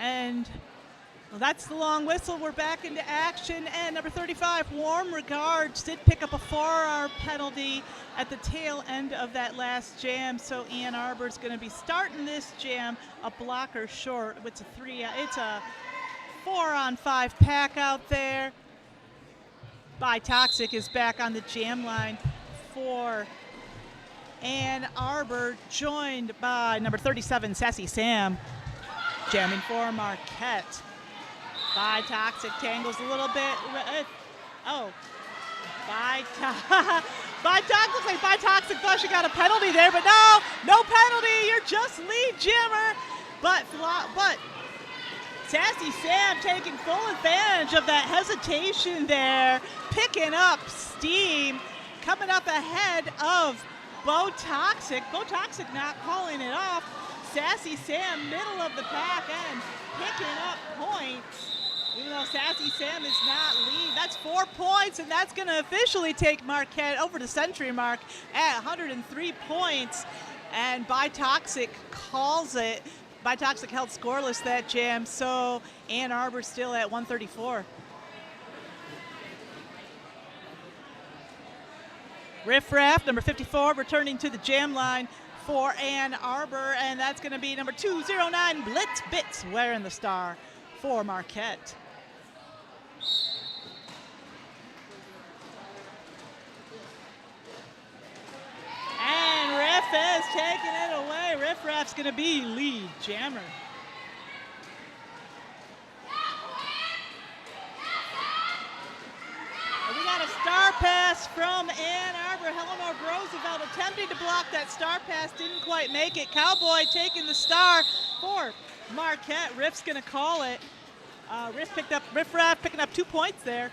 And well, that's the long whistle. We're back into action. And number 35, Warm Regards, did pick up a 4-hour penalty at the tail end of that last jam. So Ann Arbor's going to be starting this jam a blocker short. It's a 4-on-5 pack out there. By Toxic is back on the jam line for Ann Arbor, joined by number 37, Sassy Sam, jamming for Marquette. By Toxic tangles a little bit. By Toxic, looks like By Toxic thought she got a penalty there, but no penalty. You're just lead jammer. But Sassy Sam taking full advantage of that hesitation there, picking up steam, coming up ahead of Bo Toxic. Bo Toxic not calling it off. Sassy Sam, middle of the pack and picking up points. Even though Sassy Sam is not lead, that's 4 points, and that's going to officially take Marquette over the century mark at 103 points. And By Toxic calls it. By Toxic held scoreless that jam, so Ann Arbor still at 134. Riff Raff, number 54, returning to the jam line for Ann Arbor, and that's going to be number 209, Blitz Bits, wearing the star for Marquette. And Riff is taking it away. Riff Raff's going to be lead jammer. And we got a star pass from Ann Arbor. Eleanor Roosevelt attempting to block that star pass, didn't quite make it. Cowboy taking the star for Marquette. Riff's going to call it. Riff Raff picking up 2 points there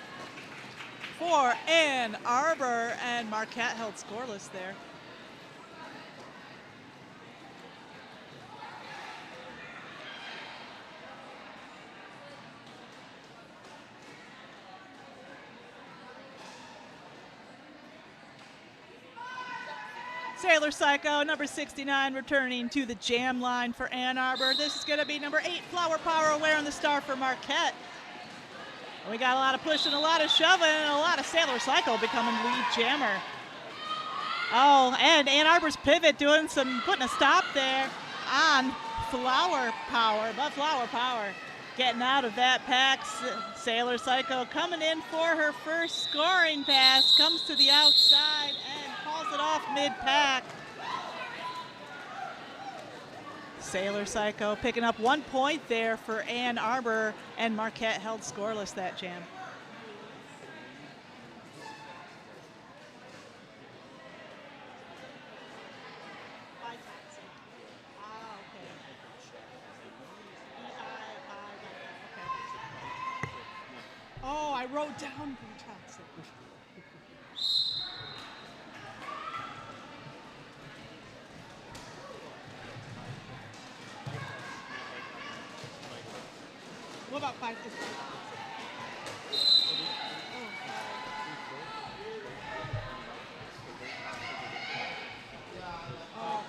for Ann Arbor, and Marquette held scoreless there. Sailor Psycho, number 69, returning to the jam line for Ann Arbor. This is going to be number 8, Flower Power, wearing the star for Marquette. We got a lot of pushing, a lot of shoving, and a lot of Sailor Psycho becoming lead jammer. Oh, and Ann Arbor's pivot putting a stop there on Flower Power, but Flower Power getting out of that pack. Sailor Psycho coming in for her first scoring pass, comes to the outside and calls it off mid-pack. Sailor Psycho picking up 1 point there for Ann Arbor, and Marquette held scoreless that jam. Oh, I wrote down Toxic. What about 5? Oh.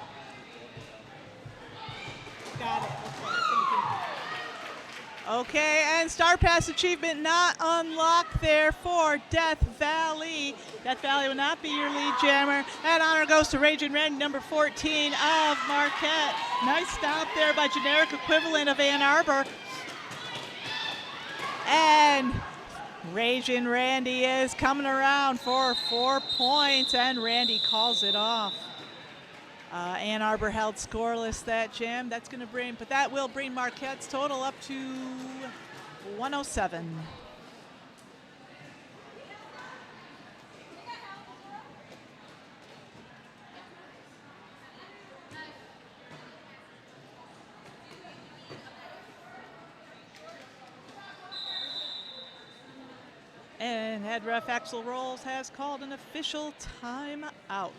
Got it. Okay, and Star Pass achievement not unlocked there for Death Valley. Death Valley will not be your lead jammer. And honor goes to Raging Randy, number 14 of Marquette. Nice stop there by generic equivalent of Ann Arbor. And Raging Randy is coming around for 4 points, and Randy calls it off. Ann Arbor held scoreless that jam. That will bring Marquette's total up to 107. And head ref Axel Rolls has called an official timeout.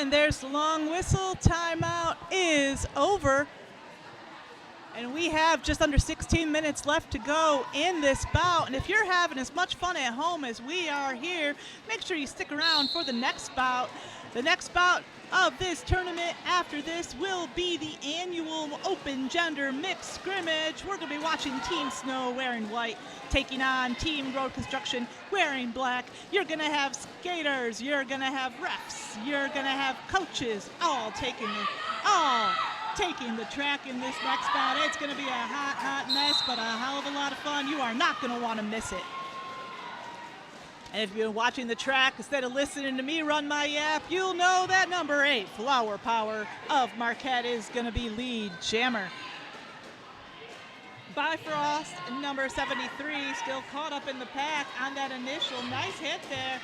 And there's the long whistle. Timeout is over. And we have just under 16 minutes left to go in this bout. And if you're having as much fun at home as we are here, make sure you stick around for the next bout. The next bout of this tournament after this will be the annual open gender mixed scrimmage. We're going to be watching Team Snow wearing white taking on Team Road Construction wearing black. You're going to have skaters, you're going to have refs, you're going to have coaches all taking the track in this next bout. It's going to be a hot mess, but a hell of a lot of fun. You are not going to want to miss it. And if you've been watching the track instead of listening to me run my yap, you'll know that number 8, Flower Power of Marquette, is going to be lead jammer. Bifrost, number 73, still caught up in the pack on that initial nice hit there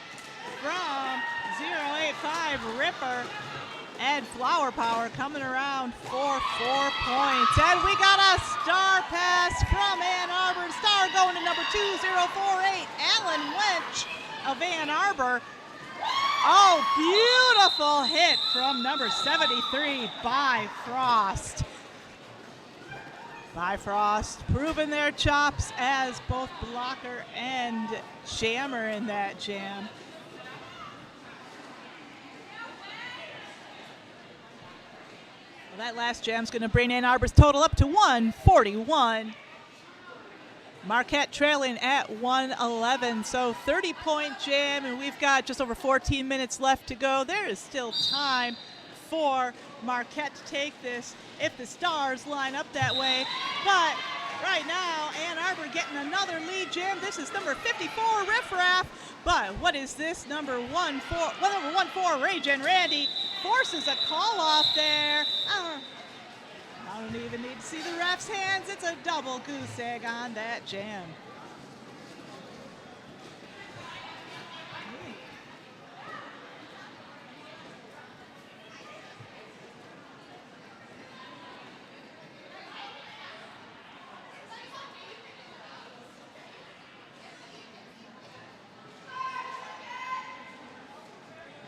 from 085 Ripper. And Flower Power coming around for 4 points. And we got a star pass from Ann Arbor. Star going to number 2048, Alan Wench of Ann Arbor. Oh, beautiful hit from number 73, Bifrost. Bifrost proving their chops as both blocker and jammer in that jam. Well, that last jam's going to bring Ann Arbor's total up to 141. Marquette trailing at 111, so 30-point jam, and we've got just over 14 minutes left to go. There is still time for Marquette to take this if the stars line up that way. But right now, Ann Arbor getting another lead jam. This is number 54, Riff Raff. But what is this? Number 14, Rage and Randy forces a call off there. I don't even need to see the ref's hands. It's a double goose egg on that jam.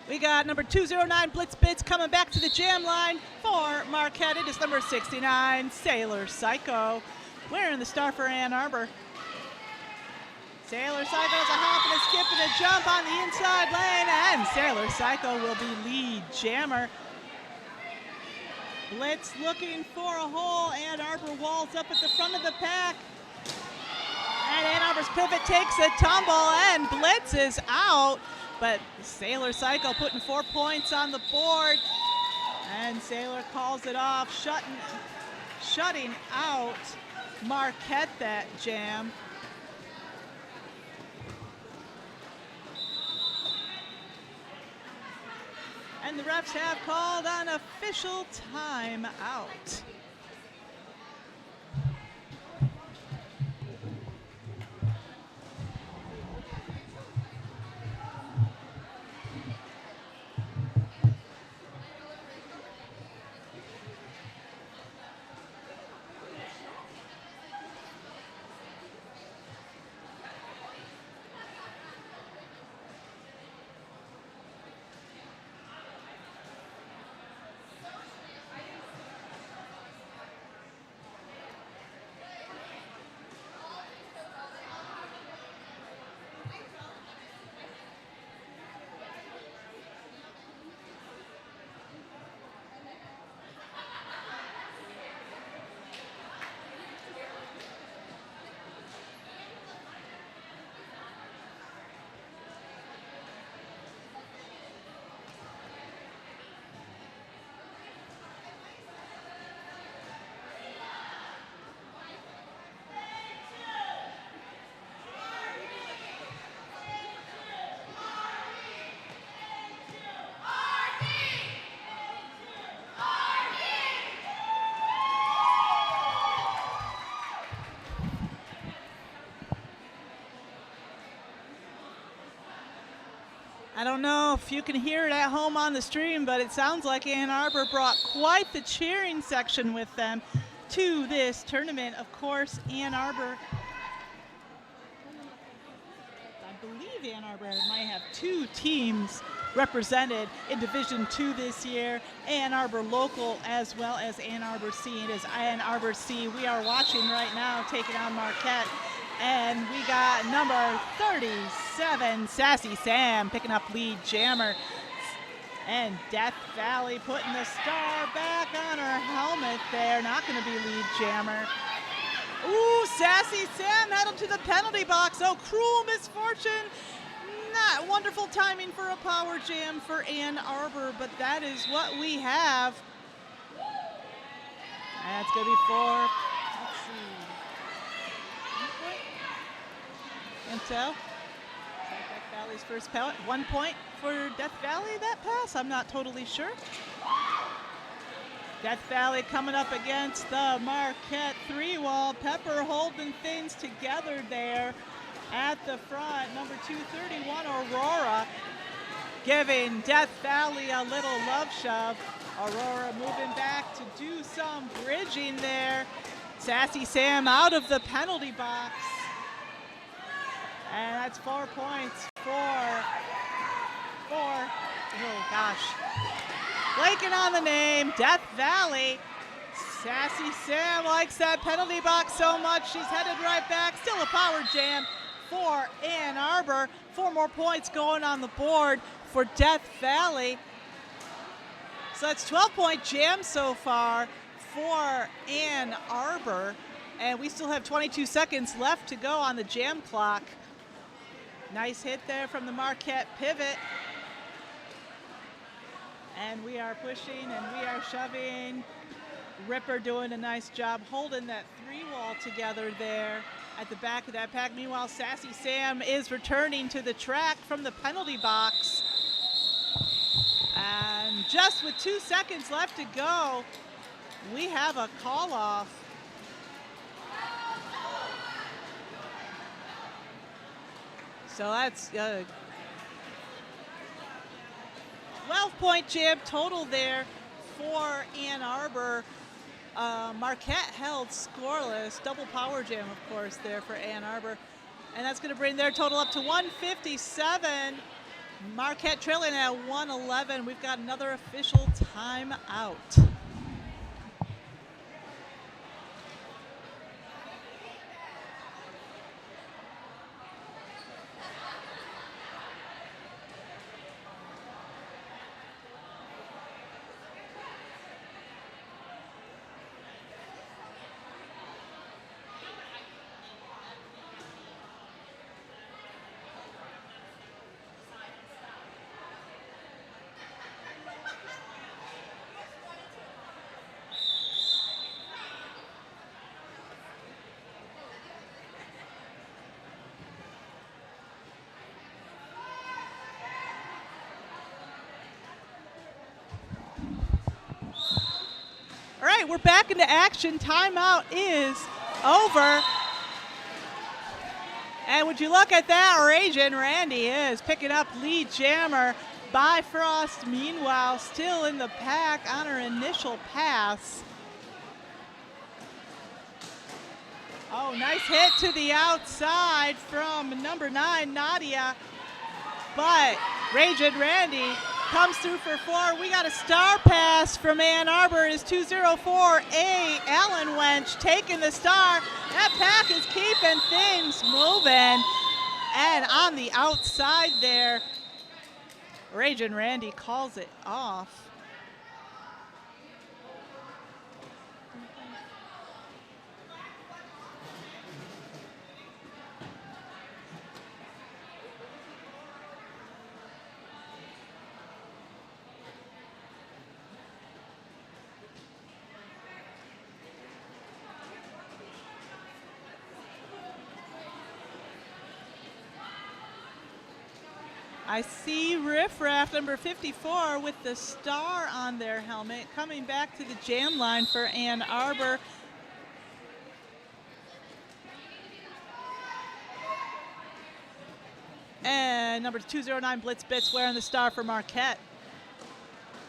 We got number 209, Blitz Bits, coming back to the jam line for Marquette. It is number 69, Sailor Psycho, wearing the star for Ann Arbor. Sailor Psycho is a hop and a skip and a jump on the inside lane, and Sailor Psycho will be lead jammer. Blitz looking for a hole. Ann Arbor walls up at the front of the pack. And Ann Arbor's pivot takes a tumble, and Blitz is out. But Sailor Psycho putting 4 points on the board. And Sailor calls it off, shutting out Marquette that jam. And the refs have called an official timeout. I don't know if you can hear it at home on the stream, but it sounds like Ann Arbor brought quite the cheering section with them to this tournament. Of course, Ann Arbor, I believe Ann Arbor might have 2 teams represented in Division II this year. Ann Arbor local as well as Ann Arbor C. It is Ann Arbor C we are watching right now taking on Marquette. And we got number 37, Sassy Sam, picking up lead jammer. And Death Valley putting the star back on her helmet there. Not going to be lead jammer. Ooh, Sassy Sam headed to the penalty box. Oh, cruel misfortune. Not wonderful timing for a power jam for Ann Arbor, but that is what we have. That's going to be for, let's see, Intel. Death Valley's first pellet. 1 point for Death Valley, that pass? I'm not totally sure. Death Valley coming up against the Marquette three-wall. Pepper holding things together there at the front. Number 231, Aurora, giving Death Valley a little love shove. Aurora moving back to do some bridging there. Sassy Sam out of the penalty box. And that's 4 points for, oh gosh, blanking on the name, Death Valley. Sassy Sam likes that penalty box so much, she's headed right back. Still a power jam for Ann Arbor. 4 more points going on the board for Death Valley. So that's 12-point jam so far for Ann Arbor. And we still have 22 seconds left to go on the jam clock. Nice hit there from the Marquette pivot. And we are pushing and we are shoving. Ripper doing a nice job holding that three-wall together there at the back of that pack. Meanwhile, Sassy Sam is returning to the track from the penalty box. And just with 2 seconds left to go, we have a call-off. So that's 12-point jam total there for Ann Arbor. Marquette held scoreless. Double power jam, of course, there for Ann Arbor. And that's going to bring their total up to 157. Marquette trailing at 111. We've got another official timeout. All right, we're back into action. Timeout is over. And would you look at that, Ragin' Randy is picking up lead jammer. Bifrost, meanwhile, still in the pack on her initial pass. Oh, nice hit to the outside from number 9, Nadia. But Ragin' Randy comes through for 4. We got a star pass from Ann Arbor. Is 204A Allen Wench taking the star. That pack is keeping things moving. And on the outside there, Ragin' Randy calls it off. I see Riff Raff number 54 with the star on their helmet coming back to the jam line for Ann Arbor. And number 209 Blitz Bits wearing the star for Marquette.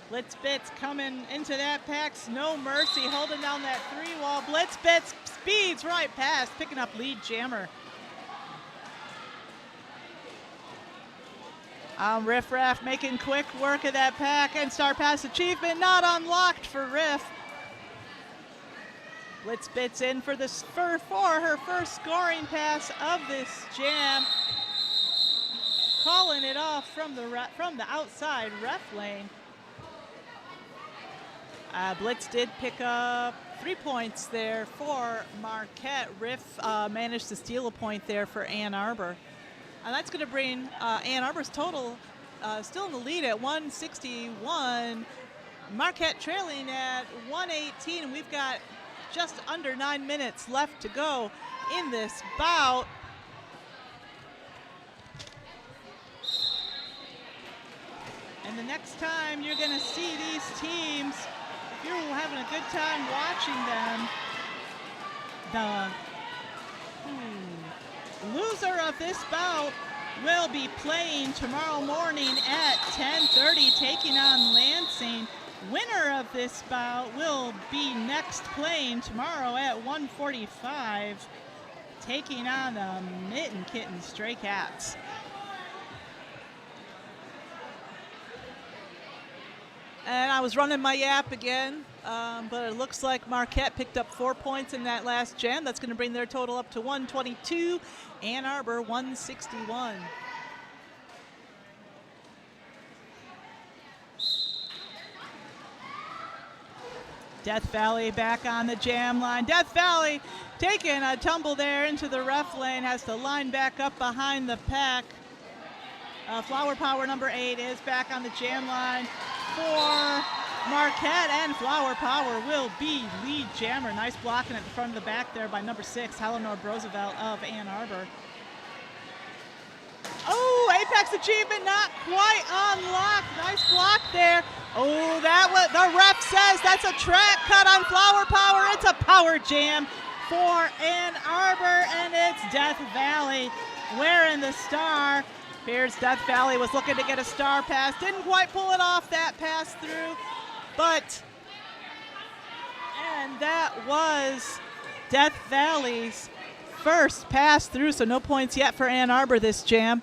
Blitz Bits coming into that pack, no mercy, holding down that three-wall. Blitz Bits speeds right past, picking up lead jammer. Riff Raff making quick work of that pack, and Star Pass achievement not unlocked for Riff. Blitz Bits in for her first scoring pass of this jam. Calling it off from the outside ref lane. Blitz did pick up 3 points there for Marquette. Riff managed to steal a point there for Ann Arbor. And that's going to bring Ann Arbor's total still in the lead at 161. Marquette trailing at 118, and we've got just under 9 minutes left to go in this bout. And the next time you're going to see these teams, if you're having a good time watching them, the loser of this bout will be playing tomorrow morning at 10:30, taking on Lansing. Winner of this bout will be next playing tomorrow at 1:45, taking on the Mitten Kitten Stray Cats. And I was running my app again, but it looks like Marquette picked up 4 points in that last jam. That's going to bring their total up to 122. Ann Arbor 161. Death Valley back on the jam line. Death Valley taking a tumble there into the ref lane, has to line back up behind the pack. Flower Power number 8 is back on the jam line for Marquette, and Flower Power will be lead jammer. Nice blocking at the front of the back there by number 6, Eleanor Roosevelt of Ann Arbor. Oh, Apex achievement not quite unlocked. Nice block there. Oh, that was, the ref says that's a track cut on Flower Power. It's a power jam for Ann Arbor, and it's Death Valley wearing the star. Here's Death Valley was looking to get a star pass. Didn't quite pull it off that pass through, and that was Death Valley's first pass through, so no points yet for Ann Arbor this jam.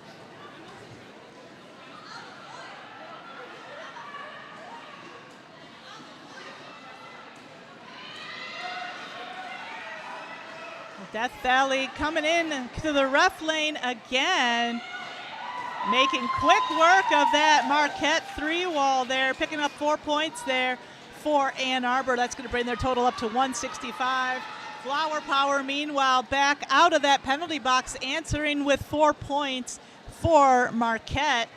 Death Valley coming in to the ref lane again, making quick work of that Marquette 3-wall there, picking up 4 points there for Ann Arbor. That's going to bring their total up to 165. Flower Power, meanwhile, back out of that penalty box, answering with 4 points for Marquette.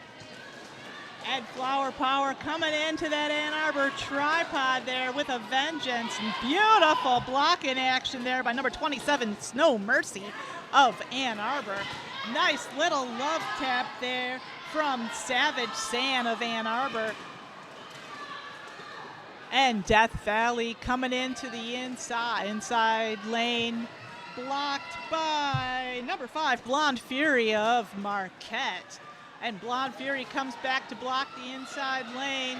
And Flower Power coming into that Ann Arbor tripod there with a vengeance. Beautiful blocking action there by number 27, Snow Mercy of Ann Arbor. Nice little love tap there from Savage San of Ann Arbor. And Death Valley coming into the inside lane, blocked by number 5, Blonde Fury of Marquette. And Blonde Fury comes back to block the inside lane,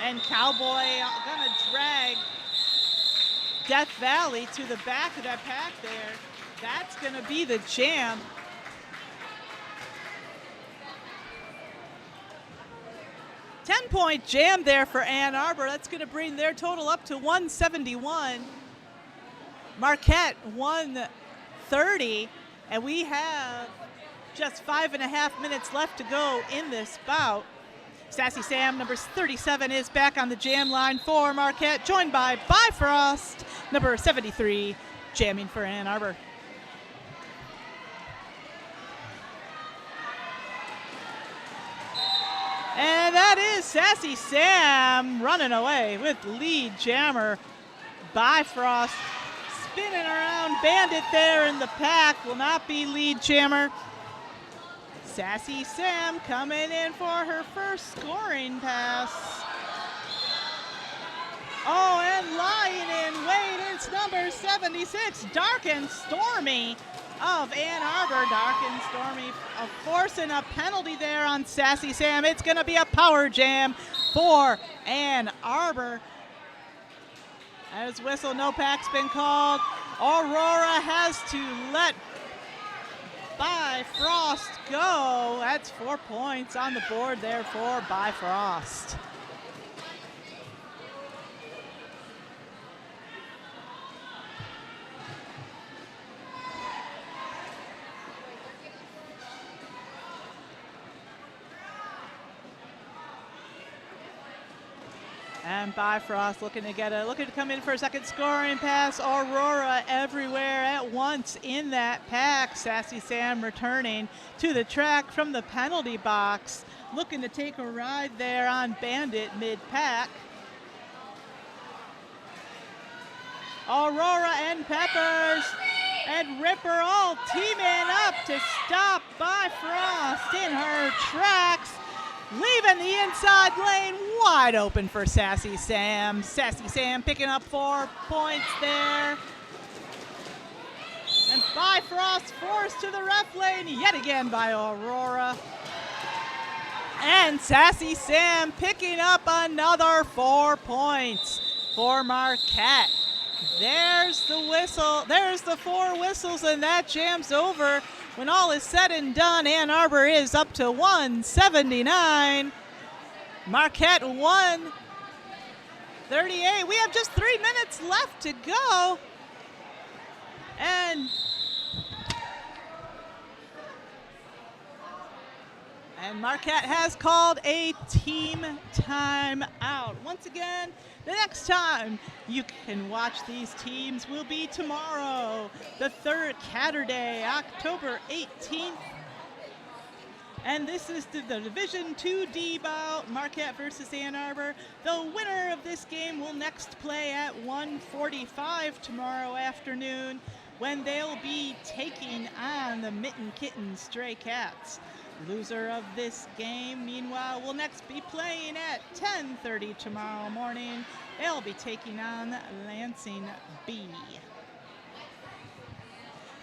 and Cowboy gonna drag Death Valley to the back of that pack there. That's gonna be the jam. Ten-point jam there for Ann Arbor. That's going to bring their total up to 171. Marquette 130, and we have just 5.5 minutes left to go in this bout. Sassy Sam, number 37, is back on the jam line for Marquette, joined by Bifrost, number 73, jamming for Ann Arbor. And that is Sassy Sam running away with lead jammer. Bifrost spinning around. Bandit there in the pack will not be lead jammer. Sassy Sam coming in for her first scoring pass. Oh, and lying in wait, it's number 76, Dark and Stormy of Ann Arbor. Dark and Stormy forcing a penalty there on Sassy Sam. It's going to be a power jam for Ann Arbor. As whistle, no pack's been called. Aurora has to let Bifrost go. That's 4 points on the board there for Bifrost. And Bifrost looking to come in for a second scoring pass. Aurora everywhere at once in that pack. Sassy Sam returning to the track from the penalty box, looking to take a ride there on Bandit mid-pack. Aurora and Peppers and Ripper all teaming up to stop Bifrost in her tracks, leaving the inside lane wide open for Sassy Sam. Sassy Sam picking up 4 points there. And Bifrost forced to the ref lane yet again by Aurora. And Sassy Sam picking up another 4 points for Marquette. There's the whistle. There's the 4 whistles, and that jam's over. When all is said and done, Ann Arbor is up to 179. Marquette 138. We have just 3 minutes left to go. And Marquette has called a team timeout. Once again, the next time you can watch these teams will be tomorrow, the third Saturday, October 18th. And this is the Division II bout, Marquette versus Ann Arbor. The winner of this game will next play at 1:45 tomorrow afternoon, when they'll be taking on the Mitten Kitten Stray Cats. Loser of this game, meanwhile, will next be playing at 10:30 tomorrow morning. They'll be taking on Lansing B.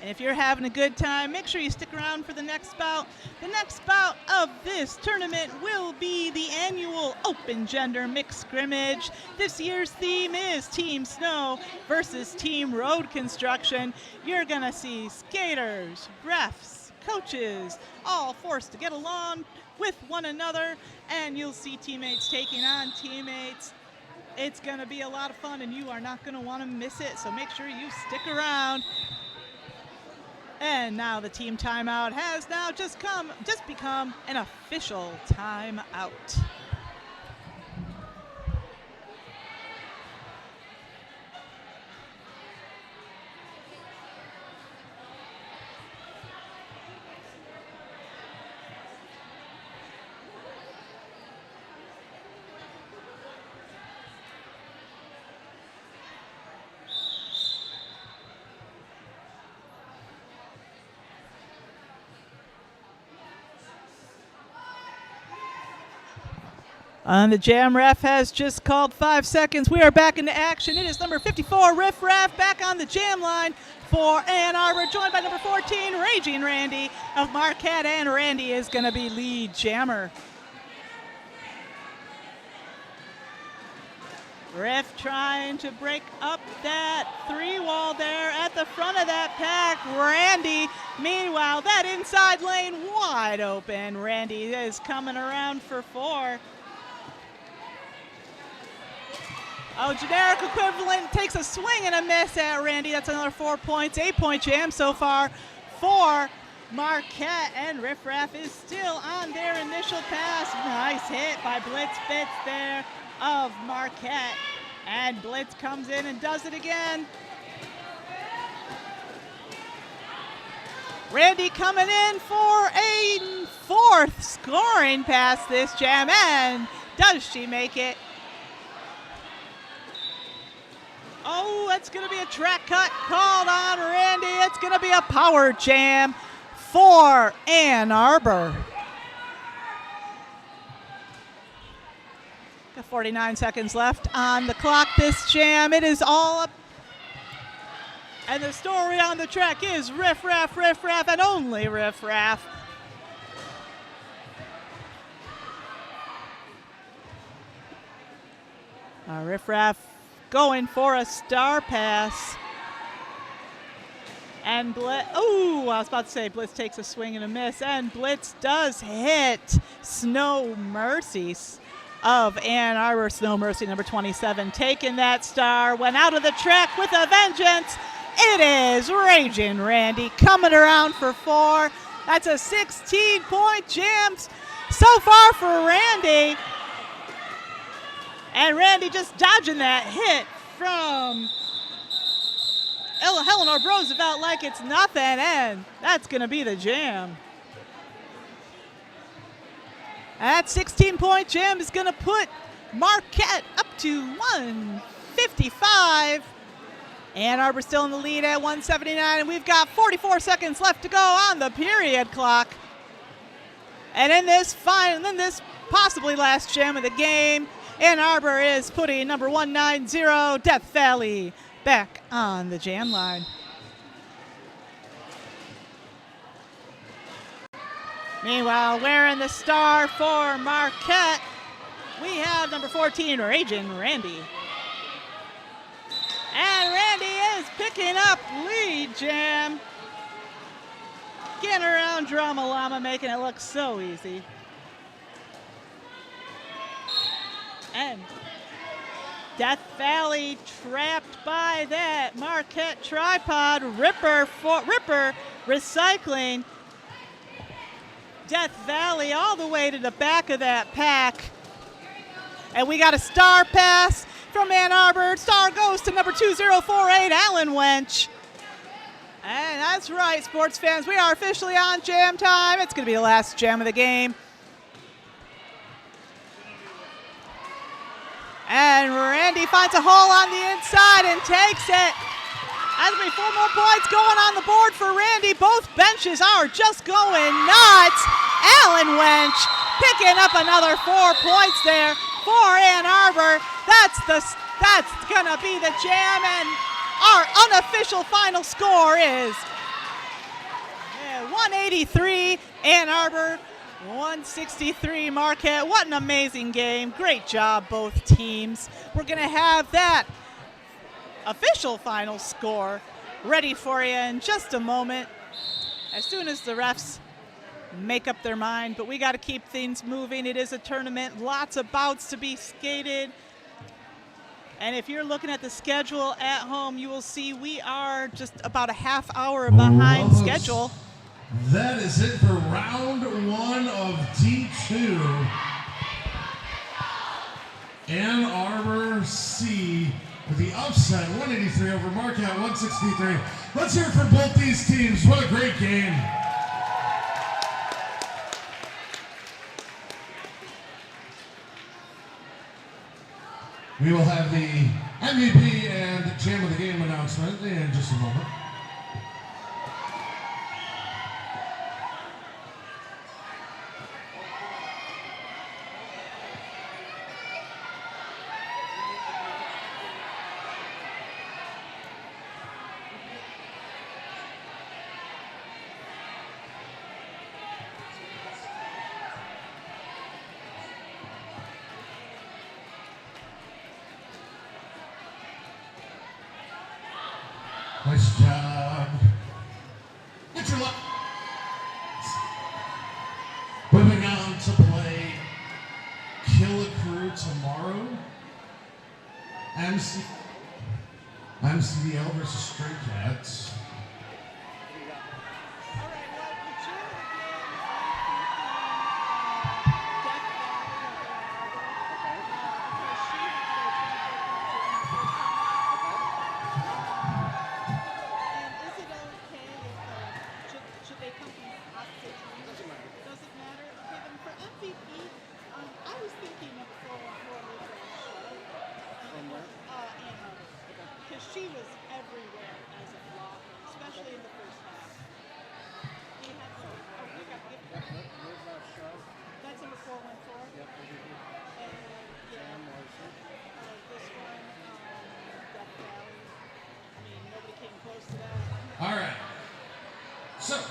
And if you're having a good time, make sure you stick around for the next bout. The next bout of this tournament will be the annual Open Gender Mixed Scrimmage. This year's theme is Team Snow versus Team Road Construction. You're gonna see skaters, refs, coaches, all forced to get along with one another, and you'll see teammates taking on teammates. It's going to be a lot of fun, and you are not going to want to miss it, so make sure you stick around. And now the team timeout has now just become an official timeout. And the jam ref has just called 5 seconds. We are back into action. It is number 54, Riff Raff, back on the jam line for Ann Arbor, joined by number 14, Raging Randy of Marquette, and Randy is going to be lead jammer. Riff trying to break up that 3-wall there at the front of that pack. Randy, meanwhile, that inside lane wide open. Randy is coming around for 4. Oh, generic equivalent takes a swing and a miss at Randy. That's another 4 points. 8-point jam so far for Marquette. And Riff Raff is still on their initial pass. Nice hit by Blitz Fitz there of Marquette. And Blitz comes in and does it again. Randy coming in for a 4th scoring pass this jam. And does she make it? Oh, that's going to be a track cut called on Randy. It's going to be a power jam for Ann Arbor. Got 49 seconds left on the clock this jam. It is all up. And the story on the track is Riff Raff, and only Riff Raff. Riff Raff going for a star pass. And Blitz, oh, I was about to say Blitz takes a swing and a miss, and Blitz does hit Snow Mercies of Ann Arbor. Snow Mercy, number 27, taking that star, went out of the track with a vengeance. It is Raging Randy coming around for 4. That's a 16-point jam so far for Randy. And Randy just dodging that hit from Eleanor Roosevelt like it's nothing, and that's going to be the jam. That 16-point jam is going to put Marquette up to 155. Ann Arbor still in the lead at 179, and we've got 44 seconds left to go on the period clock. And in this possibly last jam of the game, Ann Arbor is putting number 190, Death Valley, back on the jam line. Meanwhile, wearing the star for Marquette, we have number 14, Raging Randy. And Randy is picking up lead jam. Getting around Drama Llama, making it look so easy. And Death Valley trapped by that Marquette tripod. Ripper recycling. Death Valley all the way to the back of that pack. And we got a star pass from Ann Arbor. Star goes to number 2048, Alan Wench. And that's right, sports fans. We are officially on jam time. It's going to be the last jam of the game. And Randy finds a hole on the inside and takes it. That's going to be 4 more points going on the board for Randy. Both benches are just going nuts. Alan Wench picking up another 4 points there for Ann Arbor. That's going to be the jam, and our unofficial final score is 183 Ann Arbor, 163 Marquette. What an amazing game. Great job, both teams. We're going to have that official final score ready for you in just a moment, as soon as the refs make up their mind. But we got to keep things moving. It is a tournament, lots of bouts to be skated. And if you're looking at the schedule at home, you will see we are just about a half hour behind schedule.
That is it for round 1 of D2. Ann Arbor C with the upset, 183 over Marquette, 163. Let's hear it for both these teams. What a great game. We will have the MVP and Jam of the Game announcement in just a moment. Nice job. Get your luck. Moving on to play Kill a Crew tomorrow. MCDL versus Stray Cats.
She was everywhere as a block, especially in the first half. He had some. We got gift card. That's number 414. Yep. And this one, Death Valley. I mean, nobody came close to that.
All right. So.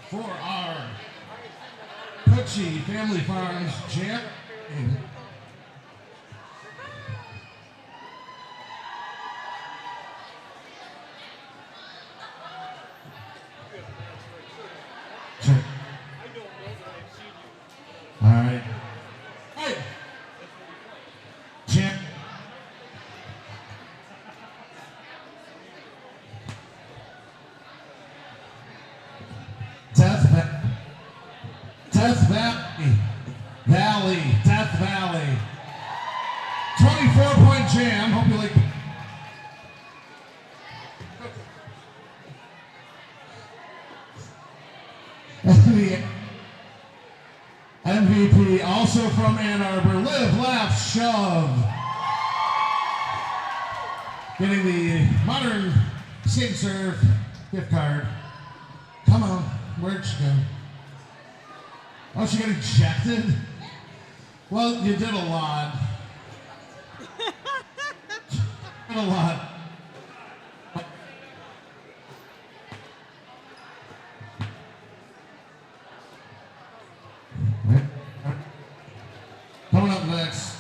For our Pucci Family Farms champ, Death Valley. 24-point jam. Hope you like. The MVP, also from Ann Arbor, Live, Laugh, Shove. Getting the Modern Skate Surf gift card. Come on, where'd she go? Oh, she got ejected? Well, you did a lot. Did a lot. Coming up next,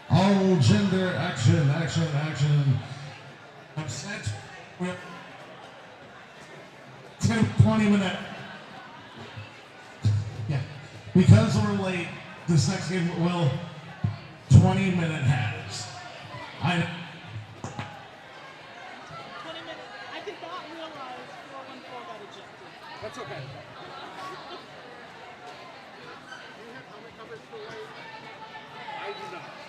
all gender action. I'm set. It's going to be 20-minute. Yeah. Because we're late, this next game will 20-minute halves.
20 minutes. I did not realize 414 got ejected.
That's okay.
Do you have helmet coverage for weight?
I do not.